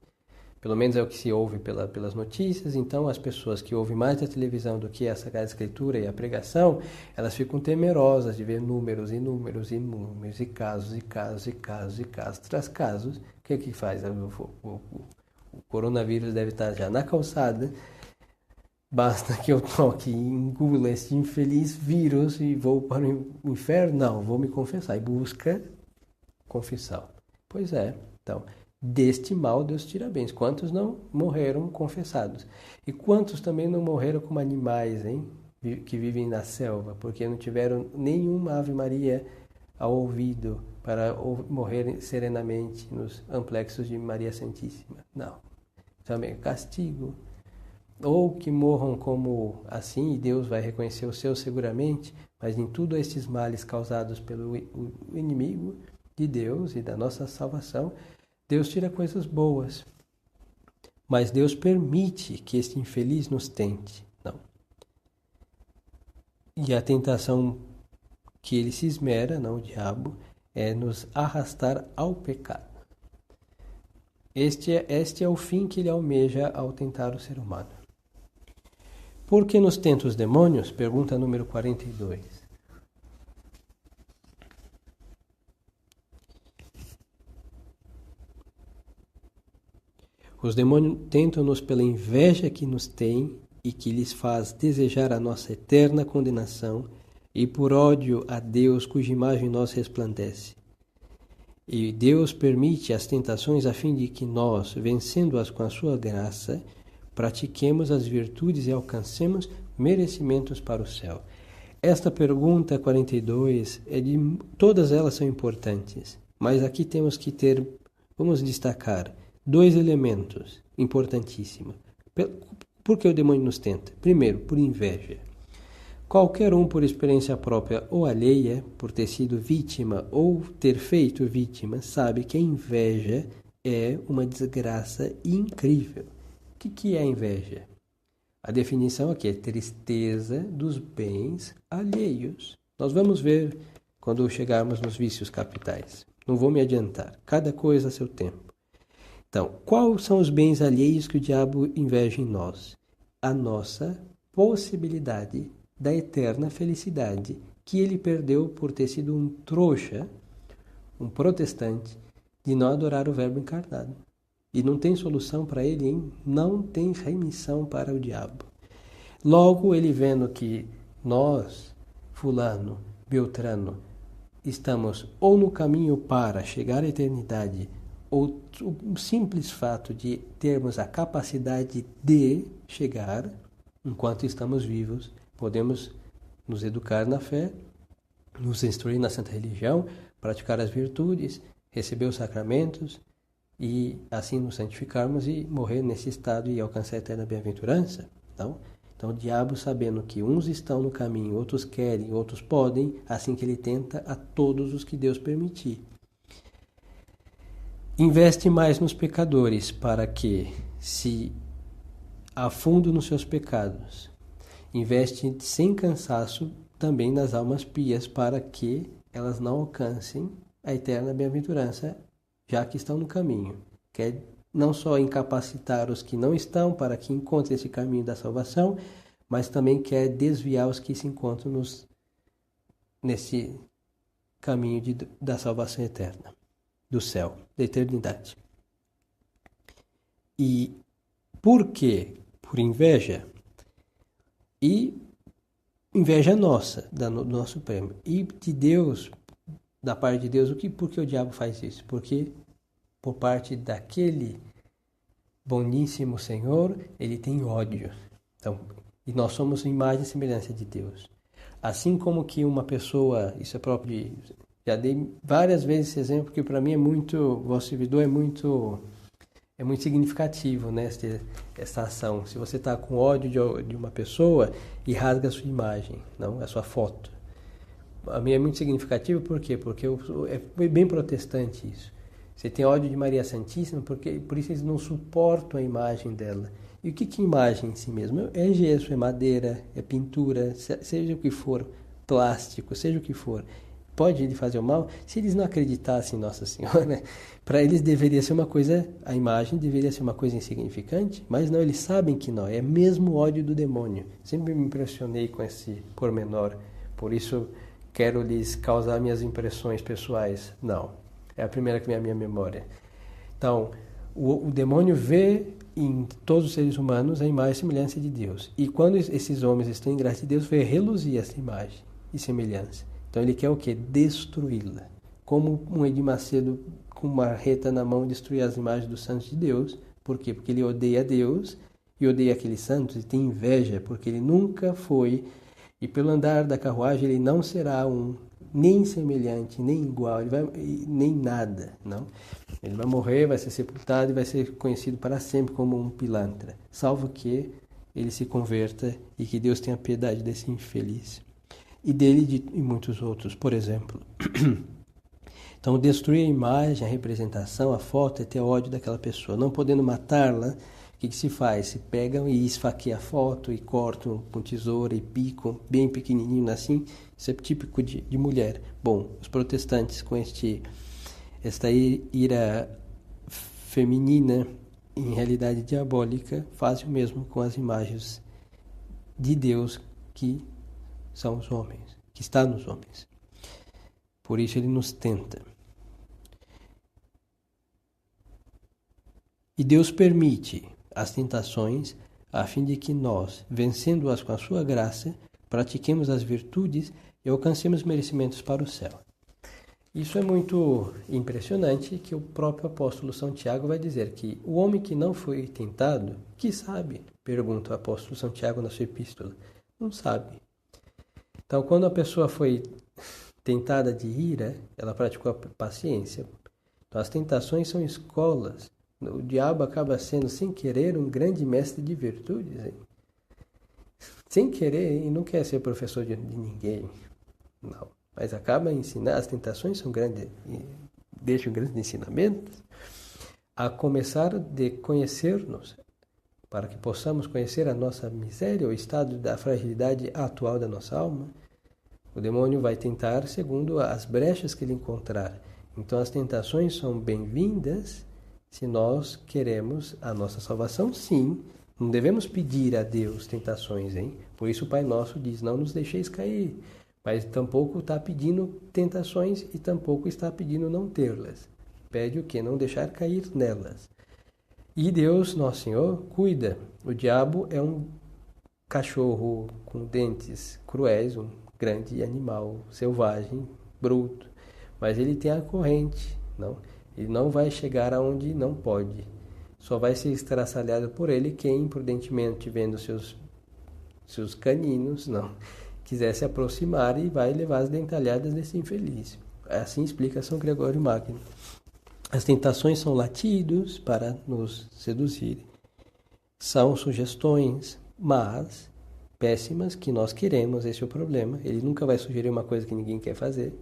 Pelo menos é o que se ouve pelas notícias. Então, as pessoas que ouvem mais a televisão do que a Sagrada Escritura e a pregação, elas ficam temerosas de ver números e números e números, e casos, e casos, e casos, e casos, tras casos. O que faz? O coronavírus deve estar já na calçada. Basta que eu toque e engula esse infeliz vírus e vou para o inferno? Não, vou me confessar. E busca confissão. Pois é, então, deste mal Deus tira bens. Quantos não morreram confessados? E quantos também não morreram como animais, hein? Que vivem na selva, porque não tiveram nenhuma Ave Maria ao ouvido para morrerem serenamente nos amplexos de Maria Santíssima. Não. Também é castigo. Ou que morram como assim, e Deus vai reconhecer o seu seguramente, mas em tudo estes males causados pelo inimigo de Deus e da nossa salvação, Deus tira coisas boas. Mas Deus permite que este infeliz nos tente. Não. E a tentação que ele se esmera, não, o diabo, é nos arrastar ao pecado. Este é o fim que ele almeja ao tentar o ser humano. Por que nos tenta os demônios? Pergunta número 42. Os demônios tentam-nos pela inveja que nos têm e que lhes faz desejar a nossa eterna condenação e por ódio a Deus cuja imagem em nós resplandece. E Deus permite as tentações a fim de que nós, vencendo-as com a sua graça, pratiquemos as virtudes e alcancemos merecimentos para o céu. Esta pergunta 42, todas elas são importantes, mas aqui temos que vamos destacar 2 elementos importantíssimos. Por que o demônio nos tenta? Primeiro, por inveja. Qualquer um, por experiência própria ou alheia, por ter sido vítima ou ter feito vítima, sabe que a inveja é uma desgraça incrível. O que é a inveja? A definição aqui é tristeza dos bens alheios. Nós vamos ver quando chegarmos nos vícios capitais. Não vou me adiantar. Cada coisa a seu tempo. Então, quais são os bens alheios que o diabo inveja em nós? A nossa possibilidade da eterna felicidade, que ele perdeu por ter sido um trouxa, um protestante, de não adorar o Verbo encarnado. E não tem solução para ele, hein? Não tem remissão para o diabo. Logo, ele vendo que nós, fulano, beltrano, estamos ou no caminho para chegar à eternidade, ou o simples fato de termos a capacidade de chegar, enquanto estamos vivos, podemos nos educar na fé, nos instruir na santa religião, praticar as virtudes, receber os sacramentos, e assim nos santificarmos e morrer nesse estado e alcançar a eterna bem-aventurança. Então o diabo, sabendo que uns estão no caminho, outros querem, outros podem, assim que ele tenta a todos os que Deus permitir. Investe mais nos pecadores para que se afundem nos seus pecados. Investe sem cansaço também nas almas pias para que elas não alcancem a eterna bem-aventurança, já que estão no caminho. Quer não só incapacitar os que não estão para que encontrem esse caminho da salvação, mas também quer desviar os que se encontram nesse caminho da salvação eterna, do céu, da eternidade. E por quê? Por inveja. E inveja nossa, do nosso prêmio. E de Deus, da parte de Deus, por que o diabo faz isso? Porque por parte daquele boníssimo Senhor, ele tem ódio. Então, e nós somos imagem e semelhança de Deus. Assim como que uma pessoa, isso é próprio já dei várias vezes esse exemplo, porque para mim é muito, vosso servidor é muito significativo, né, essa ação. Se você está com ódio de uma pessoa e rasga a sua imagem, não, a sua foto. A minha é muito significativo, por quê? Porque é bem protestante isso. Você tem ódio de Maria Santíssima, por isso eles não suportam a imagem dela. E o que é imagem em si mesmo? É gesso, é madeira, é pintura, seja o que for, plástico, seja o que for. pode ele fazer o mal? Se eles não acreditassem em Nossa Senhora, para eles deveria ser uma coisa, a imagem deveria ser uma coisa insignificante, mas não, eles sabem que não, é mesmo ódio do demônio. Sempre me impressionei com esse pormenor, por isso quero lhes causar minhas impressões pessoais. Não, é a primeira que vem à minha memória. Então, o demônio vê em todos os seres humanos a imagem e semelhança de Deus. E quando esses homens estão em graça de Deus, vê reluzir essa imagem e semelhança. Então ele quer o quê? Destruí-la. Como um Edir Macedo com uma marreta na mão destruir as imagens dos santos de Deus. Por quê? Porque ele odeia Deus e odeia aqueles santos e tem inveja, porque ele nunca foi, e pelo andar da carruagem ele não será nem semelhante, nem igual, nem nada, não. Ele vai morrer, vai ser sepultado e vai ser conhecido para sempre como um pilantra, salvo que ele se converta e que Deus tenha piedade desse infeliz. E dele e muitos outros, por exemplo. Então, destruir a imagem, a representação, a foto é ter ódio daquela pessoa. Não podendo matá-la, o que se faz? Se pegam e esfaqueiam a foto e cortam com tesoura e picam, bem pequenininho assim. Isso é típico de mulher. Bom, os protestantes com esta ira feminina, em realidade diabólica, fazem o mesmo com as imagens de Deus que são os homens, que está nos homens. Por isso ele nos tenta. E Deus permite as tentações a fim de que nós, vencendo-as com a sua graça, pratiquemos as virtudes e alcancemos merecimentos para o céu. Isso é muito impressionante, que o próprio apóstolo São Tiago vai dizer que o homem que não foi tentado, que sabe? Pergunta o apóstolo São Tiago na sua epístola. Não sabe. Então, quando a pessoa foi tentada de ira, ela praticou a paciência. Então, as tentações são escolas. O diabo acaba sendo, sem querer, um grande mestre de virtudes. Hein? Sem querer, e não quer ser professor de ninguém. Não. Mas acaba ensinando. As tentações são grandes, deixam grandes ensinamentos. A começar de conhecer-nos, para que possamos conhecer a nossa miséria, o estado da fragilidade atual da nossa alma. O demônio vai tentar segundo as brechas que ele encontrar. Então as tentações são bem-vindas se nós queremos a nossa salvação, sim. Não devemos pedir a Deus tentações, hein? Por isso o Pai Nosso diz, não nos deixeis cair. Mas tampouco está pedindo tentações e tampouco está pedindo não tê-las. Pede o quê? Não deixar cair nelas. E Deus, Nosso Senhor, cuida. O diabo é um cachorro com dentes cruéis, um grande animal selvagem, bruto. Mas ele tem a corrente, não? Ele não vai chegar aonde não pode. Só vai ser estraçalhado por ele quem, imprudentemente, vendo seus caninos, não, quiser se aproximar e vai levar as dentalhadas desse infeliz. Assim explica São Gregório Magno. As tentações são latidos para nos seduzir. São sugestões, mas péssimas, que nós queremos, esse é o problema. Ele nunca vai sugerir uma coisa que ninguém quer fazer.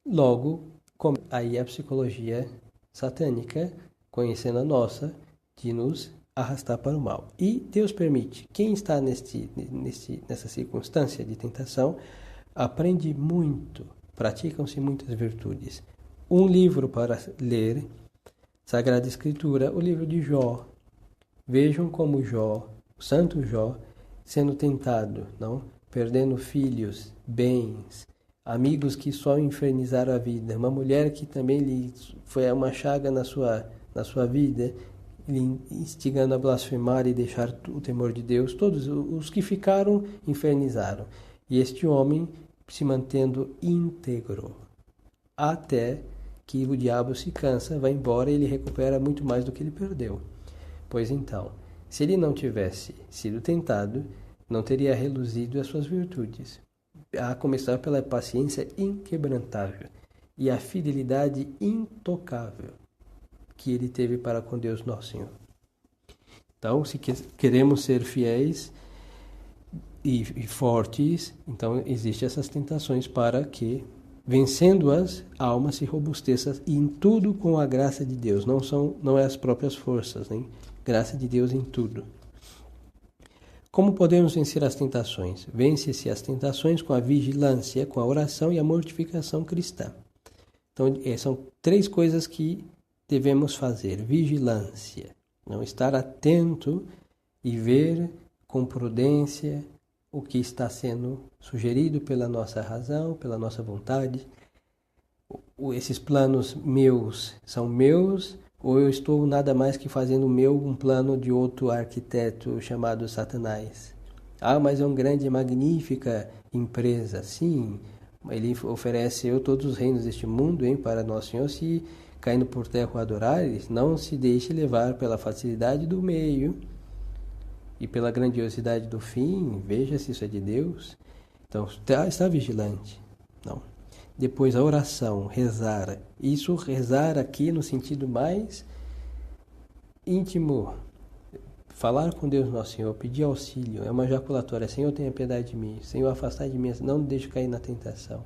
Logo, aí a psicologia satânica, conhecendo a nossa, de nos arrastar para o mal. E Deus permite. Quem está nessa circunstância de tentação, aprende muito, praticam-se muitas virtudes. Um livro para ler, Sagrada Escritura, o livro de Jó. Vejam como Jó, o santo Jó, sendo tentado, não? Perdendo filhos, bens, amigos que só infernizaram a vida, uma mulher que também lhe foi uma chaga na sua vida, lhe instigando a blasfemar e deixar o temor de Deus. Todos os que ficaram infernizaram. E este homem se mantendo íntegro, até que o diabo se cansa, vai embora e ele recupera muito mais do que ele perdeu. Pois então, se ele não tivesse sido tentado, não teria reluzido as suas virtudes, a começar pela paciência inquebrantável e a fidelidade intocável que ele teve para com Deus Nosso Senhor. Então, se queremos ser fiéis e fortes, então existem essas tentações para que, vencendo-as, a alma se robusteça e em tudo com a graça de Deus. Não é as próprias forças, né? Graça de Deus em tudo. Como podemos vencer as tentações? Vence-se as tentações com a vigilância, com a oração e a mortificação cristã. Então, são 3 coisas que devemos fazer. Vigilância, não estar atento e ver com prudência o que está sendo sugerido pela nossa razão, pela nossa vontade. Esses planos meus são meus, ou eu estou nada mais que fazendo um plano de outro arquiteto chamado Satanás? Mas é uma grande e magnífica empresa. Sim, ele oferece todos os reinos deste mundo para nosso Senhor. Se caindo por terra o adorares, não se deixe levar pela facilidade do meio e pela grandiosidade do fim. Veja se isso é de Deus. Então, está vigilante. Não. Depois a oração, rezar. Isso, rezar aqui no sentido mais íntimo. Falar com Deus Nosso Senhor, pedir auxílio. É uma jaculatória. Senhor, tenha piedade de mim. Senhor, afastai de mim, não me deixe cair na tentação.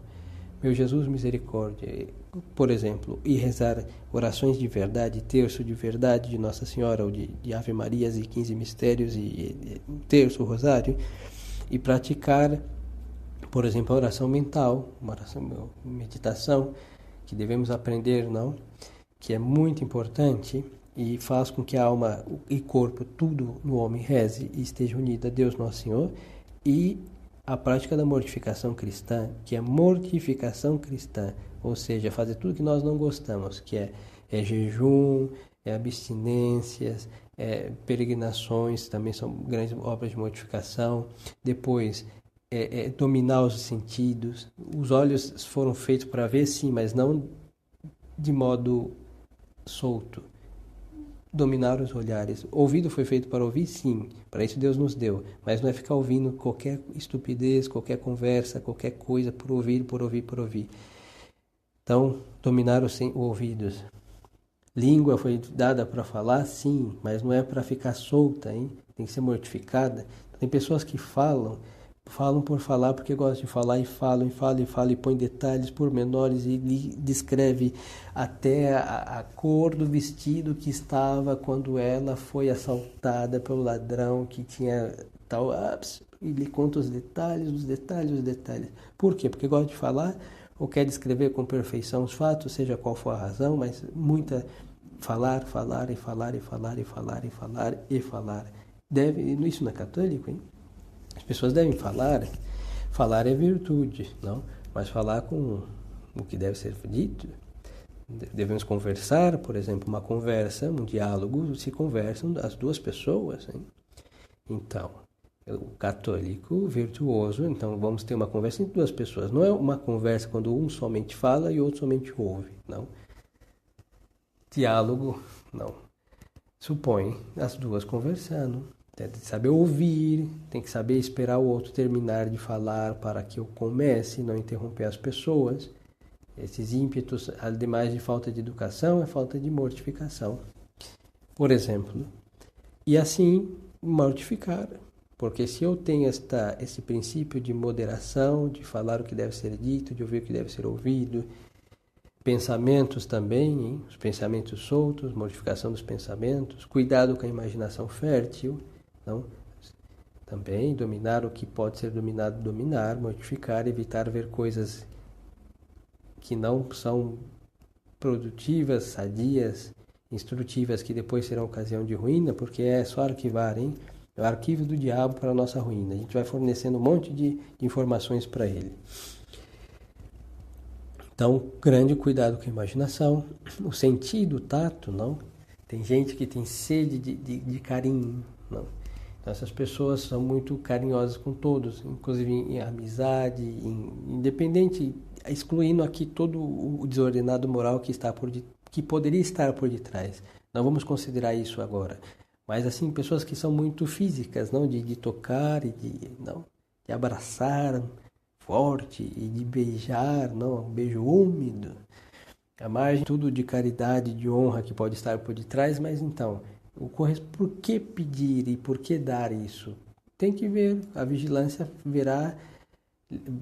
Meu Jesus, misericórdia. Por exemplo, e rezar orações de verdade, terço de verdade de Nossa Senhora, ou de Ave Marias e 15 mistérios e terço, rosário. E praticar, por exemplo, a oração mental, uma oração, meditação, que devemos aprender, não? Que é muito importante e faz com que a alma e corpo, tudo no homem reze e esteja unido a Deus Nosso Senhor. E a prática da mortificação cristã, que é mortificação cristã, ou seja, fazer tudo que nós não gostamos, que é jejum, é abstinências, peregrinações, também são grandes obras de mortificação. Depois, dominar os sentidos. Os olhos foram feitos para ver, sim, mas não de modo solto. Dominar os olhares. O ouvido foi feito para ouvir, sim. Para isso Deus nos deu. Mas não é ficar ouvindo qualquer estupidez, qualquer conversa, qualquer coisa por ouvir. Então, dominar os ouvidos. Língua foi dada para falar, sim, mas não é para ficar solta, hein? Tem que ser mortificada. Tem pessoas que falam por falar, porque gostam de falar e falam, e põem detalhes pormenores e descreve até a cor do vestido que estava quando ela foi assaltada pelo ladrão que tinha tal... E lhe conta os detalhes. Por quê? Porque gosta de falar ou quer descrever com perfeição os fatos, seja qual for a razão, mas muita... Falar. Isso não é católico, hein? As pessoas devem falar. Falar é virtude, não? Mas falar com o que deve ser dito. Devemos conversar, por exemplo, uma conversa, um diálogo, se conversam as duas pessoas, hein? Então, o católico virtuoso, então vamos ter uma conversa entre duas pessoas. Não é uma conversa quando um somente fala e o outro somente ouve, não? Diálogo, não. Supõe as duas conversando. Tem que saber ouvir, tem que saber esperar o outro terminar de falar para que eu comece, não interromper as pessoas. Esses ímpetos, ademais de falta de educação, é falta de mortificação. Por exemplo, e assim mortificar. Porque se eu tenho esse princípio de moderação, de falar o que deve ser dito, de ouvir o que deve ser ouvido, pensamentos também, hein? Os pensamentos soltos, mortificação dos pensamentos, cuidado com a imaginação fértil, não? Também dominar o que pode ser dominado, mortificar, evitar ver coisas que não são produtivas, sadias, instrutivas, que depois serão ocasião de ruína, porque é só arquivar, hein? É o arquivo do diabo para a nossa ruína. A gente vai fornecendo um monte de informações para ele. Então, grande cuidado com a imaginação. O sentido, o tato, não? Tem gente que tem sede de carinho, não? Então, essas pessoas são muito carinhosas com todos, inclusive em amizade, independente, excluindo aqui todo o desordenado moral que poderia estar por detrás. Não vamos considerar isso agora. Mas, assim, pessoas que são muito físicas, não? De tocar e de abraçar forte e de beijar, não? Um beijo úmido. A margem, tudo de caridade, de honra que pode estar por detrás, mas então, por que pedir e por que dar isso? Tem que ver, a vigilância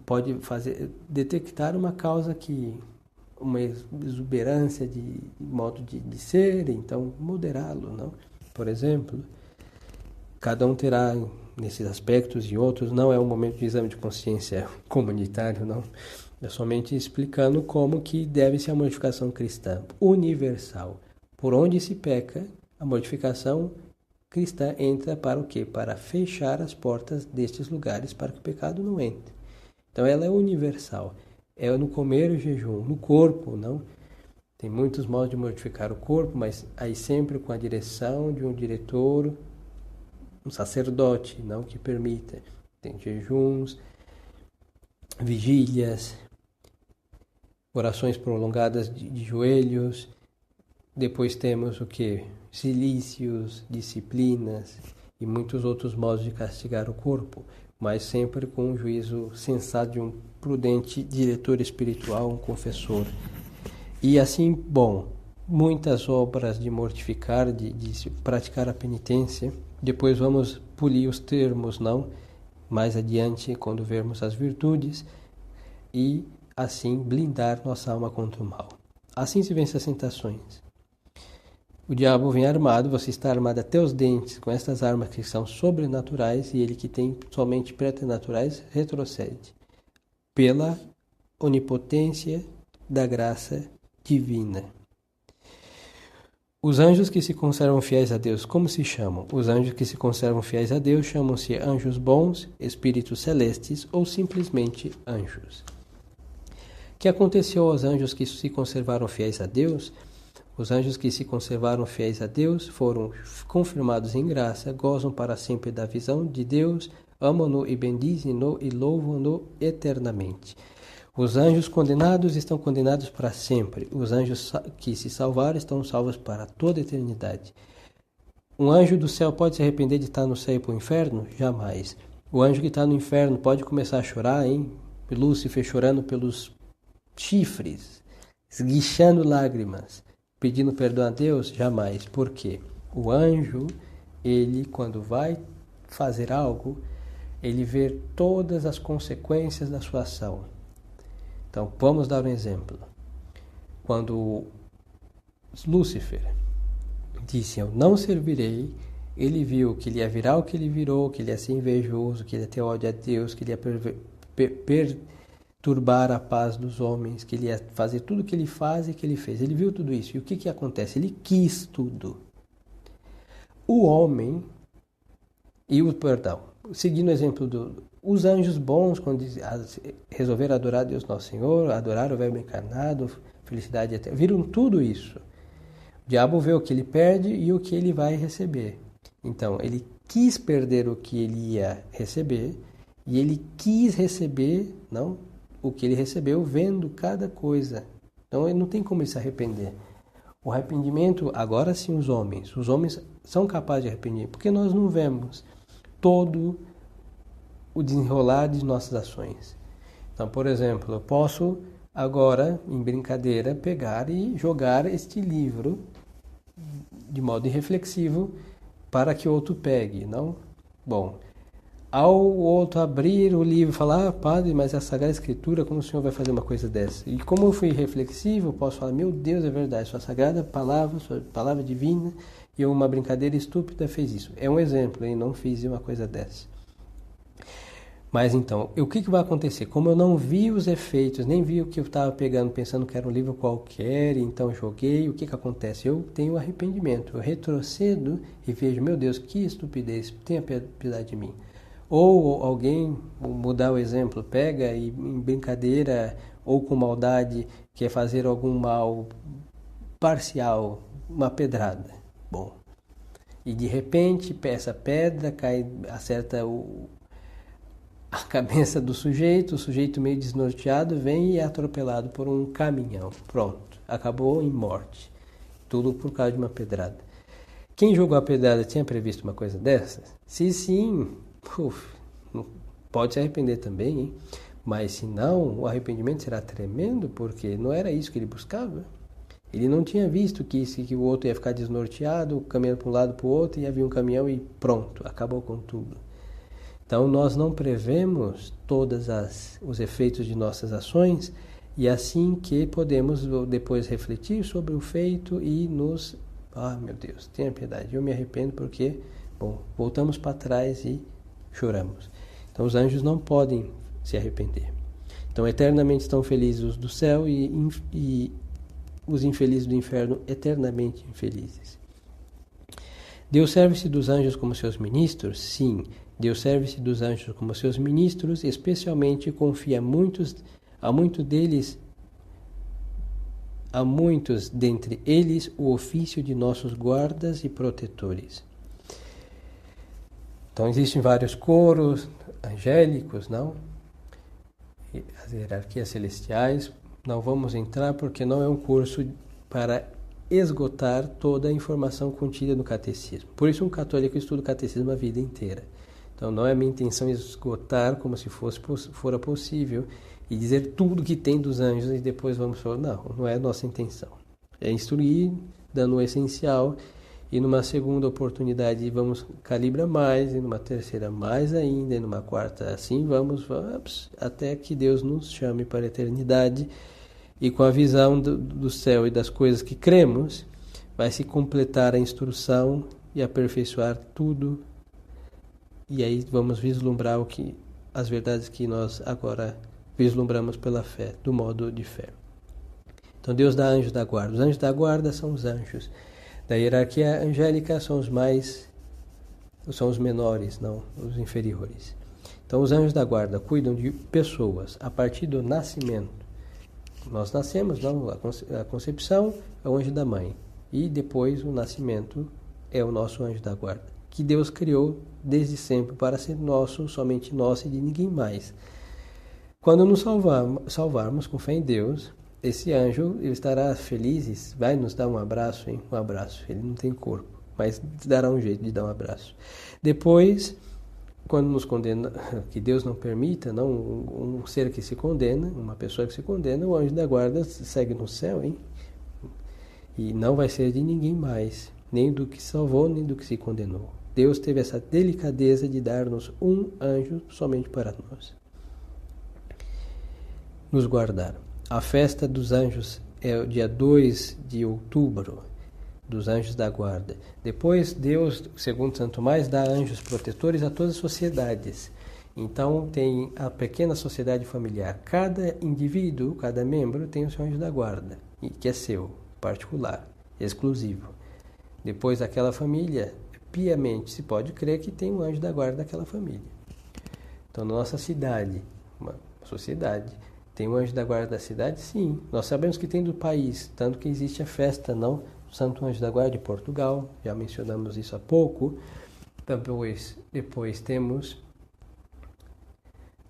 pode detectar uma causa uma exuberância de modo de ser, então moderá-lo, não? Por exemplo, cada um terá nesses aspectos e outros. Não é um momento de exame de consciência comunitário, não. É somente explicando como que deve ser a mortificação cristã universal. Por onde se peca, a mortificação cristã entra para o quê? Para fechar as portas destes lugares para que o pecado não entre. Então ela é universal. É no comer e jejum, no corpo, não? Tem muitos modos de mortificar o corpo, mas aí sempre com a direção de um diretor, um sacerdote, não que permita. Tem jejuns, vigílias, orações prolongadas de joelhos. Depois temos o que? Silícios, disciplinas e muitos outros modos de castigar o corpo, mas sempre com um juízo sensato de um prudente diretor espiritual, um confessor. E assim, bom, muitas obras de mortificar, de praticar a penitência. Depois vamos polir os termos, não? Mais adiante, quando vermos as virtudes, e assim blindar nossa alma contra o mal. Assim se vence as tentações. O diabo vem armado, você está armado até os dentes com estas armas que são sobrenaturais, e ele que tem somente preternaturais retrocede pela onipotência da graça divina. Os anjos que se conservam fiéis a Deus, como se chamam? Os anjos que se conservam fiéis a Deus chamam-se anjos bons, espíritos celestes ou simplesmente anjos. O que aconteceu aos anjos que se conservaram fiéis a Deus? Os anjos que se conservaram fiéis a Deus foram confirmados em graça, gozam para sempre da visão de Deus, amam-no e bendizem-no e louvam-no eternamente. Os anjos condenados estão condenados para sempre. Os anjos que se salvaram estão salvos para toda a eternidade. Um anjo do céu pode se arrepender de estar no céu e para o inferno? Jamais. O anjo que está no inferno pode começar a chorar, hein? Lúcifer chorando pelos chifres, esguichando lágrimas, pedindo perdão a Deus? Jamais. Por quê? O anjo, ele quando vai fazer algo, ele vê todas as consequências da sua ação. Então, vamos dar um exemplo. Quando Lúcifer disse, eu não servirei, ele viu que ele ia virar o que ele virou, que ele ia ser invejoso, que ele ia ter ódio a Deus, que ele ia perturbar a paz dos homens, que ele ia fazer tudo o que ele faz e que ele fez. Ele viu tudo isso. E o que acontece? Ele quis tudo. O homem, seguindo o exemplo os anjos bons, quando resolveram adorar Deus Nosso Senhor, adorar o Verbo encarnado, felicidade eterna, viram tudo isso. O diabo vê o que ele perde e o que ele vai receber. Então, ele quis perder o que ele ia receber e ele quis receber, não, o que ele recebeu vendo cada coisa. Então, ele não tem como ele se arrepender. O arrependimento, agora sim os homens são capazes de arrepender, porque nós não vemos todo o desenrolar de nossas ações. Então, por exemplo, eu posso agora, em brincadeira, pegar e jogar este livro de modo irreflexivo para que o outro pegue, não? Bom, ao outro abrir o livro e falar, padre, mas a Sagrada Escritura, como o senhor vai fazer uma coisa dessa? E como eu fui reflexivo, eu posso falar, meu Deus, é verdade, sua Sagrada Palavra, sua Palavra Divina, e uma brincadeira estúpida fez isso. É um exemplo, eu não fiz uma coisa dessa. Mas então, o que vai acontecer? Como eu não vi os efeitos, nem vi o que eu estava pegando, pensando que era um livro qualquer, então joguei, o que acontece? Eu tenho arrependimento, eu retrocedo e vejo, meu Deus, que estupidez, tenha piedade de mim. Ou alguém, mudar o exemplo, pega e em brincadeira ou com maldade quer fazer algum mal parcial, uma pedrada. Bom, e de repente essa pedra cai, acerta a cabeça do sujeito, o sujeito meio desnorteado vem e é atropelado por um caminhão. Pronto, acabou em morte. Tudo por causa de uma pedrada. Quem jogou a pedrada tinha previsto uma coisa dessas? Se sim, pode se arrepender também, hein? Mas se não, o arrependimento será tremendo, porque não era isso que ele buscava. Ele não tinha visto que o outro ia ficar desnorteado, caminhando para um lado para o outro, e havia um caminhão e pronto, acabou com tudo. Então, nós não prevemos todos os efeitos de nossas ações, e assim que podemos depois refletir sobre o feito e meu Deus, tenha piedade, eu me arrependo porque, voltamos para trás e choramos. Então os anjos não podem se arrepender. Então eternamente estão felizes os do céu e os infelizes do inferno eternamente infelizes. Deus serve-se dos anjos como seus ministros? Sim, Deus serve-se dos anjos como seus ministros, especialmente confia a muitos dentre eles o ofício de nossos guardas e protetores. Então existem vários coros angélicos, não? E as hierarquias celestiais. Não vamos entrar porque não é um curso para esgotar toda a informação contida no catecismo. Por isso um católico estuda o catecismo a vida inteira. Então não é minha intenção esgotar como se fora possível e dizer tudo que tem dos anjos e depois vamos falar. Não é a nossa intenção. É instruir, dando o essencial, e numa segunda oportunidade vamos calibrar mais, e numa terceira mais ainda, e numa quarta assim vamos até que Deus nos chame para a eternidade. E com a visão do céu e das coisas que cremos, vai se completar a instrução e aperfeiçoar tudo. E aí vamos vislumbrar as verdades que nós agora vislumbramos pela fé, do modo de fé. Então Deus dá anjos da guarda. Os anjos da guarda são os anjos da hierarquia angélica, são os menores, não os inferiores. Então os anjos da guarda cuidam de pessoas a partir do nascimento. Nós nascemos, não? A concepção é o anjo da mãe. E depois o nascimento é o nosso anjo da guarda, que Deus criou desde sempre para ser nosso, somente nosso e de ninguém mais. Quando nos salvarmos com fé em Deus, esse anjo ele estará feliz, vai nos dar um abraço, hein? Um abraço. Ele não tem corpo, mas dará um jeito de dar um abraço. Depois, quando nos condena, que Deus não permita, não um ser que se condena, uma pessoa que se condena, o anjo da guarda segue no céu, hein? E não vai ser de ninguém mais, nem do que salvou, nem do que se condenou. Deus teve essa delicadeza de dar-nos um anjo somente para nós. Nos guardar. A festa dos anjos é o dia 2 de outubro, dos anjos da guarda. Depois, Deus, segundo Santo Tomás, dá anjos protetores a todas as sociedades. Então, tem a pequena sociedade familiar. Cada indivíduo, cada membro tem o seu anjo da guarda, que é seu, particular, exclusivo. Depois, aquela família, piamente, se pode crer que tem um anjo da guarda daquela família. Então, na nossa cidade, uma sociedade, tem um anjo da guarda da cidade? Sim. Nós sabemos que tem do país, tanto que existe a festa, não? Santo Anjo da Guarda de Portugal, já mencionamos isso há pouco. Depois temos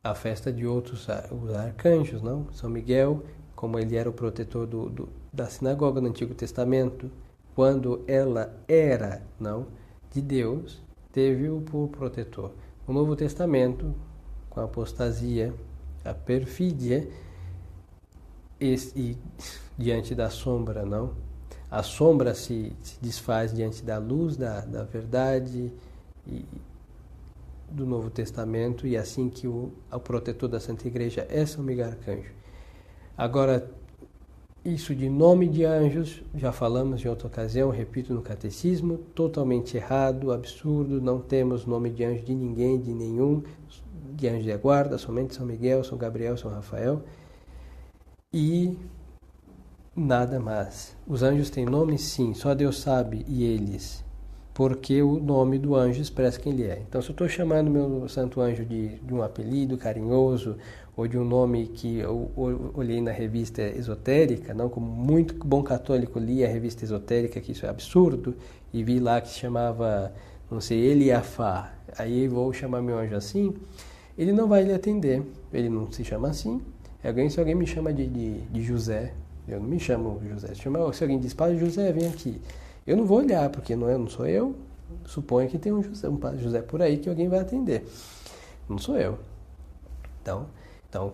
a festa de outros os arcanjos, não? São Miguel, como ele era o protetor da sinagoga no Antigo Testamento, quando ela era, não, de Deus, teve-o por protetor. O Novo Testamento, com a apostasia, a perfídia, e diante da sombra, não? A sombra se desfaz diante da luz da verdade e do Novo Testamento, e assim que o protetor da Santa Igreja é São Miguel Arcanjo. Agora, isso de nome de anjos, já falamos em outra ocasião, repito no catecismo, totalmente errado, absurdo, não temos nome de anjo de ninguém, de nenhum, de anjo de guarda, somente São Miguel, São Gabriel, São Rafael, e nada mais. Os anjos têm nome? Sim, só Deus sabe, e eles, porque o nome do anjo expressa quem ele é. Então, se eu estou chamando meu santo anjo de um apelido carinhoso, ou de um nome que eu olhei na revista esotérica, não, como muito bom católico li a revista esotérica, que isso é absurdo, e vi lá que se chamava, não sei, Eliafá, aí vou chamar meu anjo assim, ele não vai lhe atender, ele não se chama assim. Se alguém me chama de José, eu não me chamo José, se alguém diz, Padre José, vem aqui, eu não vou olhar, porque não sou eu, suponho que tem um Padre José por aí que alguém vai atender, não sou eu. Então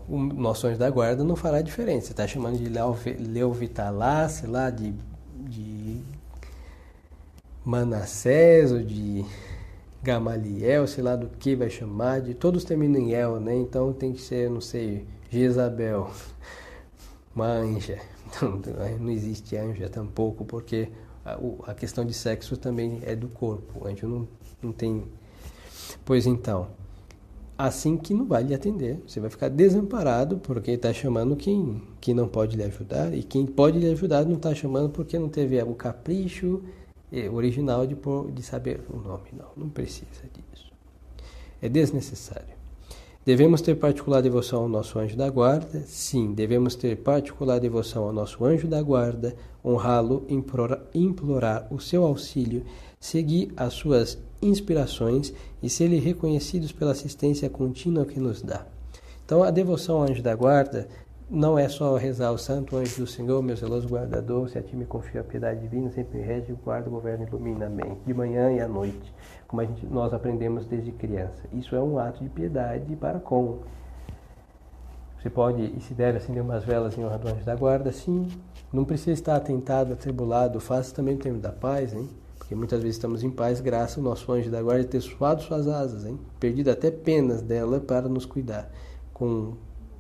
o nosso anjo da guarda não fará diferença. Você está chamando de Leovitalá, sei lá, de Manassés, ou de Gamaliel, sei lá do que vai chamar, todos terminam em El, né? Então tem que ser, não sei, Jezabel, uma anja. Então, não existe anja tampouco, porque a questão de sexo também é do corpo. O anjo não tem. Pois então, assim que não vai lhe atender. Você vai ficar desamparado porque está chamando quem não pode lhe ajudar, e quem pode lhe ajudar não está chamando porque não teve o capricho original de saber o nome. Não precisa disso. É desnecessário. Devemos ter particular devoção ao nosso anjo da guarda? Sim, devemos ter particular devoção ao nosso anjo da guarda, honrá-lo, implorar o seu auxílio, seguir as suas inspirações e ser-lhe reconhecidos pela assistência contínua que nos dá. Então, a devoção ao anjo da guarda não é só rezar o santo anjo do Senhor, meu zeloso guardador, se a ti me confio a piedade divina, sempre me rege, guarda, governa e ilumina. Amém. De manhã e à noite, como nós aprendemos desde criança. Isso é um ato de piedade para com. Você pode e se deve acender umas velas em honra do anjo da guarda, sim. Não precisa estar atentado, atribulado, faça também o termo da paz, hein? Porque muitas vezes estamos em paz graças ao nosso anjo da guarda ter suado suas asas, hein? Perdido até penas dela para nos cuidar, com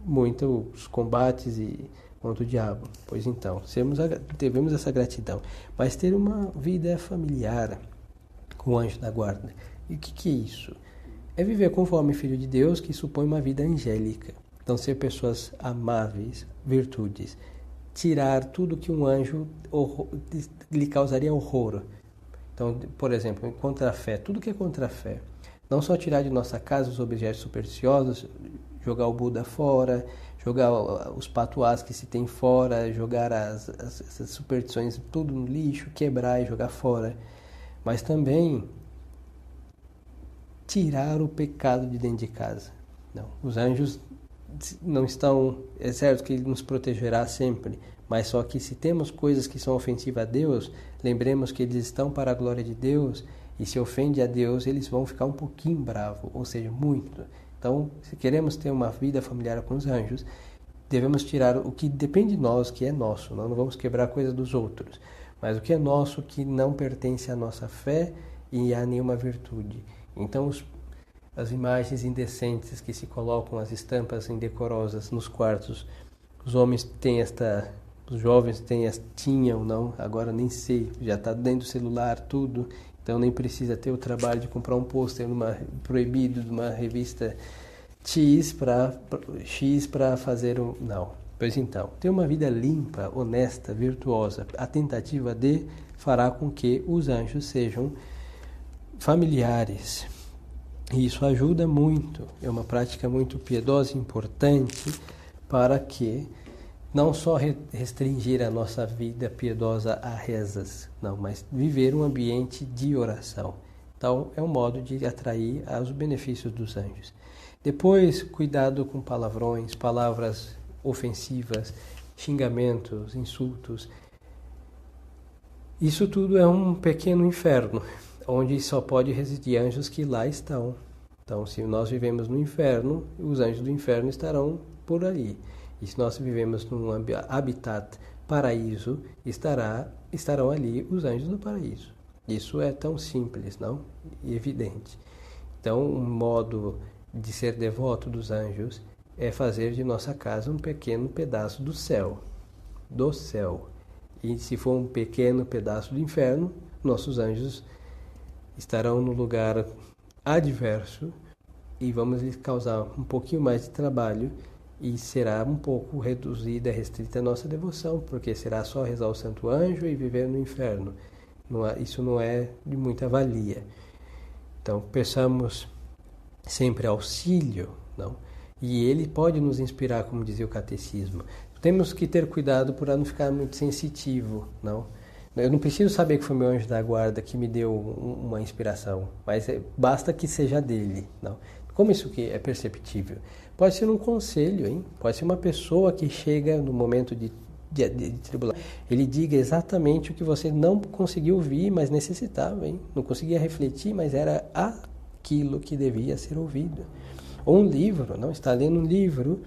muitos combates e contra o diabo. Pois então, devemos essa gratidão. Mas ter uma vida familiar com o anjo da guarda. E o que é isso? É viver conforme filho de Deus, que supõe uma vida angélica. Então, ser pessoas amáveis, virtudes. Tirar tudo que um anjo lhe causaria horror. Então, por exemplo, contra a fé, tudo que é contra a fé. Não só tirar de nossa casa os objetos supersticiosos, jogar o Buda fora, jogar os patuás que se tem fora, jogar essas superstições tudo no lixo, quebrar e jogar fora. Mas também tirar o pecado de dentro de casa. Não, os anjos não estão, é certo que ele nos protegerá sempre, mas só que se temos coisas que são ofensivas a Deus, lembremos que eles estão para a glória de Deus, e se ofende a Deus, eles vão ficar um pouquinho bravos, ou seja, muito. Então, se queremos ter uma vida familiar com os anjos, devemos tirar o que depende de nós, que é nosso, não vamos quebrar coisa dos outros, mas o que é nosso, que não pertence à nossa fé e a nenhuma virtude. Então, as imagens indecentes que se colocam, as estampas indecorosas nos quartos, os homens têm os jovens tinham, não, agora nem sei, já está dentro do celular tudo, então nem precisa ter o trabalho de comprar um pôster proibido de uma revista X para fazer não. Pois então, ter uma vida limpa, honesta, virtuosa, a tentativa de fará com que os anjos sejam familiares. E isso ajuda muito, é uma prática muito piedosa e importante para que não só restringir a nossa vida piedosa a rezas, não, mas viver um ambiente de oração. Então, é um modo de atrair os benefícios dos anjos. Depois, cuidado com palavrões, palavras ofensivas, xingamentos, insultos. Isso tudo é um pequeno inferno, onde só pode residir anjos que lá estão. Então, se nós vivemos no inferno, os anjos do inferno estarão por ali. E se nós vivemos num habitat paraíso, estarão ali os anjos do paraíso. Isso é tão simples, não? E evidente. Então, um modo de ser devoto dos anjos é fazer de nossa casa um pequeno pedaço do céu. Do céu. E se for um pequeno pedaço do inferno, nossos anjos estarão no lugar adverso e vamos lhes causar um pouquinho mais de trabalho e será um pouco reduzida, restrita a nossa devoção, porque será só rezar o santo anjo e viver no inferno. Isso não é de muita valia. Então, peçamos sempre auxílio, não? E ele pode nos inspirar, como dizia o catecismo. Temos que ter cuidado para não ficar muito sensitivo, não? Eu não preciso saber que foi meu anjo da guarda que me deu uma inspiração, mas basta que seja dele, não? Como isso que é perceptível? Pode ser um conselho, hein? Pode ser uma pessoa que chega no momento de tribulação. Ele diga exatamente o que você não conseguiu ouvir, mas necessitava, hein? Não conseguia refletir, mas era aquilo que devia ser ouvido. Ou um livro, não? Está lendo um livro,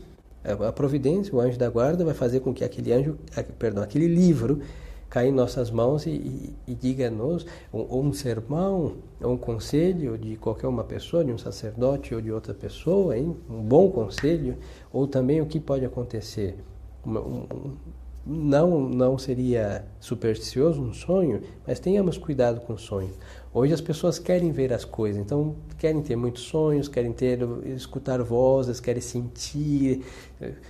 a providência, o anjo da guarda vai fazer com que aquele livro caia em nossas mãos e diga-nos, ou um sermão, ou um conselho de qualquer uma pessoa, de um sacerdote ou de outra pessoa, hein? Um bom conselho, ou também o que pode acontecer, não seria supersticioso um sonho, mas tenhamos cuidado com o sonho. Hoje as pessoas querem ver as coisas, então querem ter muitos sonhos, querem escutar vozes, querem sentir.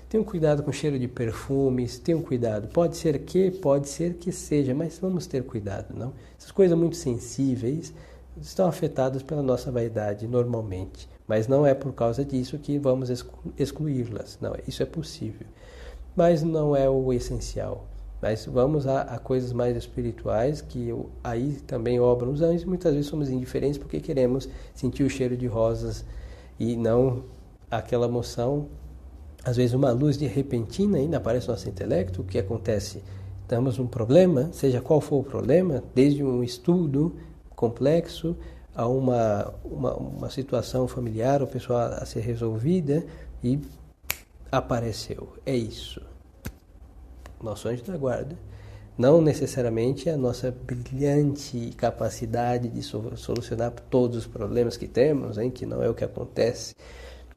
Tenham cuidado com o cheiro de perfumes, tenham cuidado. Pode ser que seja, mas vamos ter cuidado, não? Essas coisas muito sensíveis estão afetadas pela nossa vaidade normalmente, mas não é por causa disso que vamos excluí-las. Não, isso é possível, mas não é o essencial. Mas vamos a coisas mais espirituais, que aí também obram os anjos. Muitas vezes somos indiferentes porque queremos sentir o cheiro de rosas e não aquela emoção. Às vezes uma luz de repentina ainda aparece no nosso intelecto. O que acontece? Temos um problema, seja qual for o problema, desde um estudo complexo a uma situação familiar ou pessoal a ser resolvida e apareceu. É isso. Nosso anjo da guarda. Não necessariamente a nossa brilhante capacidade de solucionar todos os problemas que temos, hein, que não é o que acontece.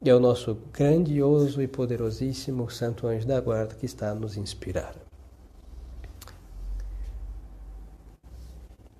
É o nosso grandioso e poderosíssimo Santo Anjo da Guarda que está a nos inspirar.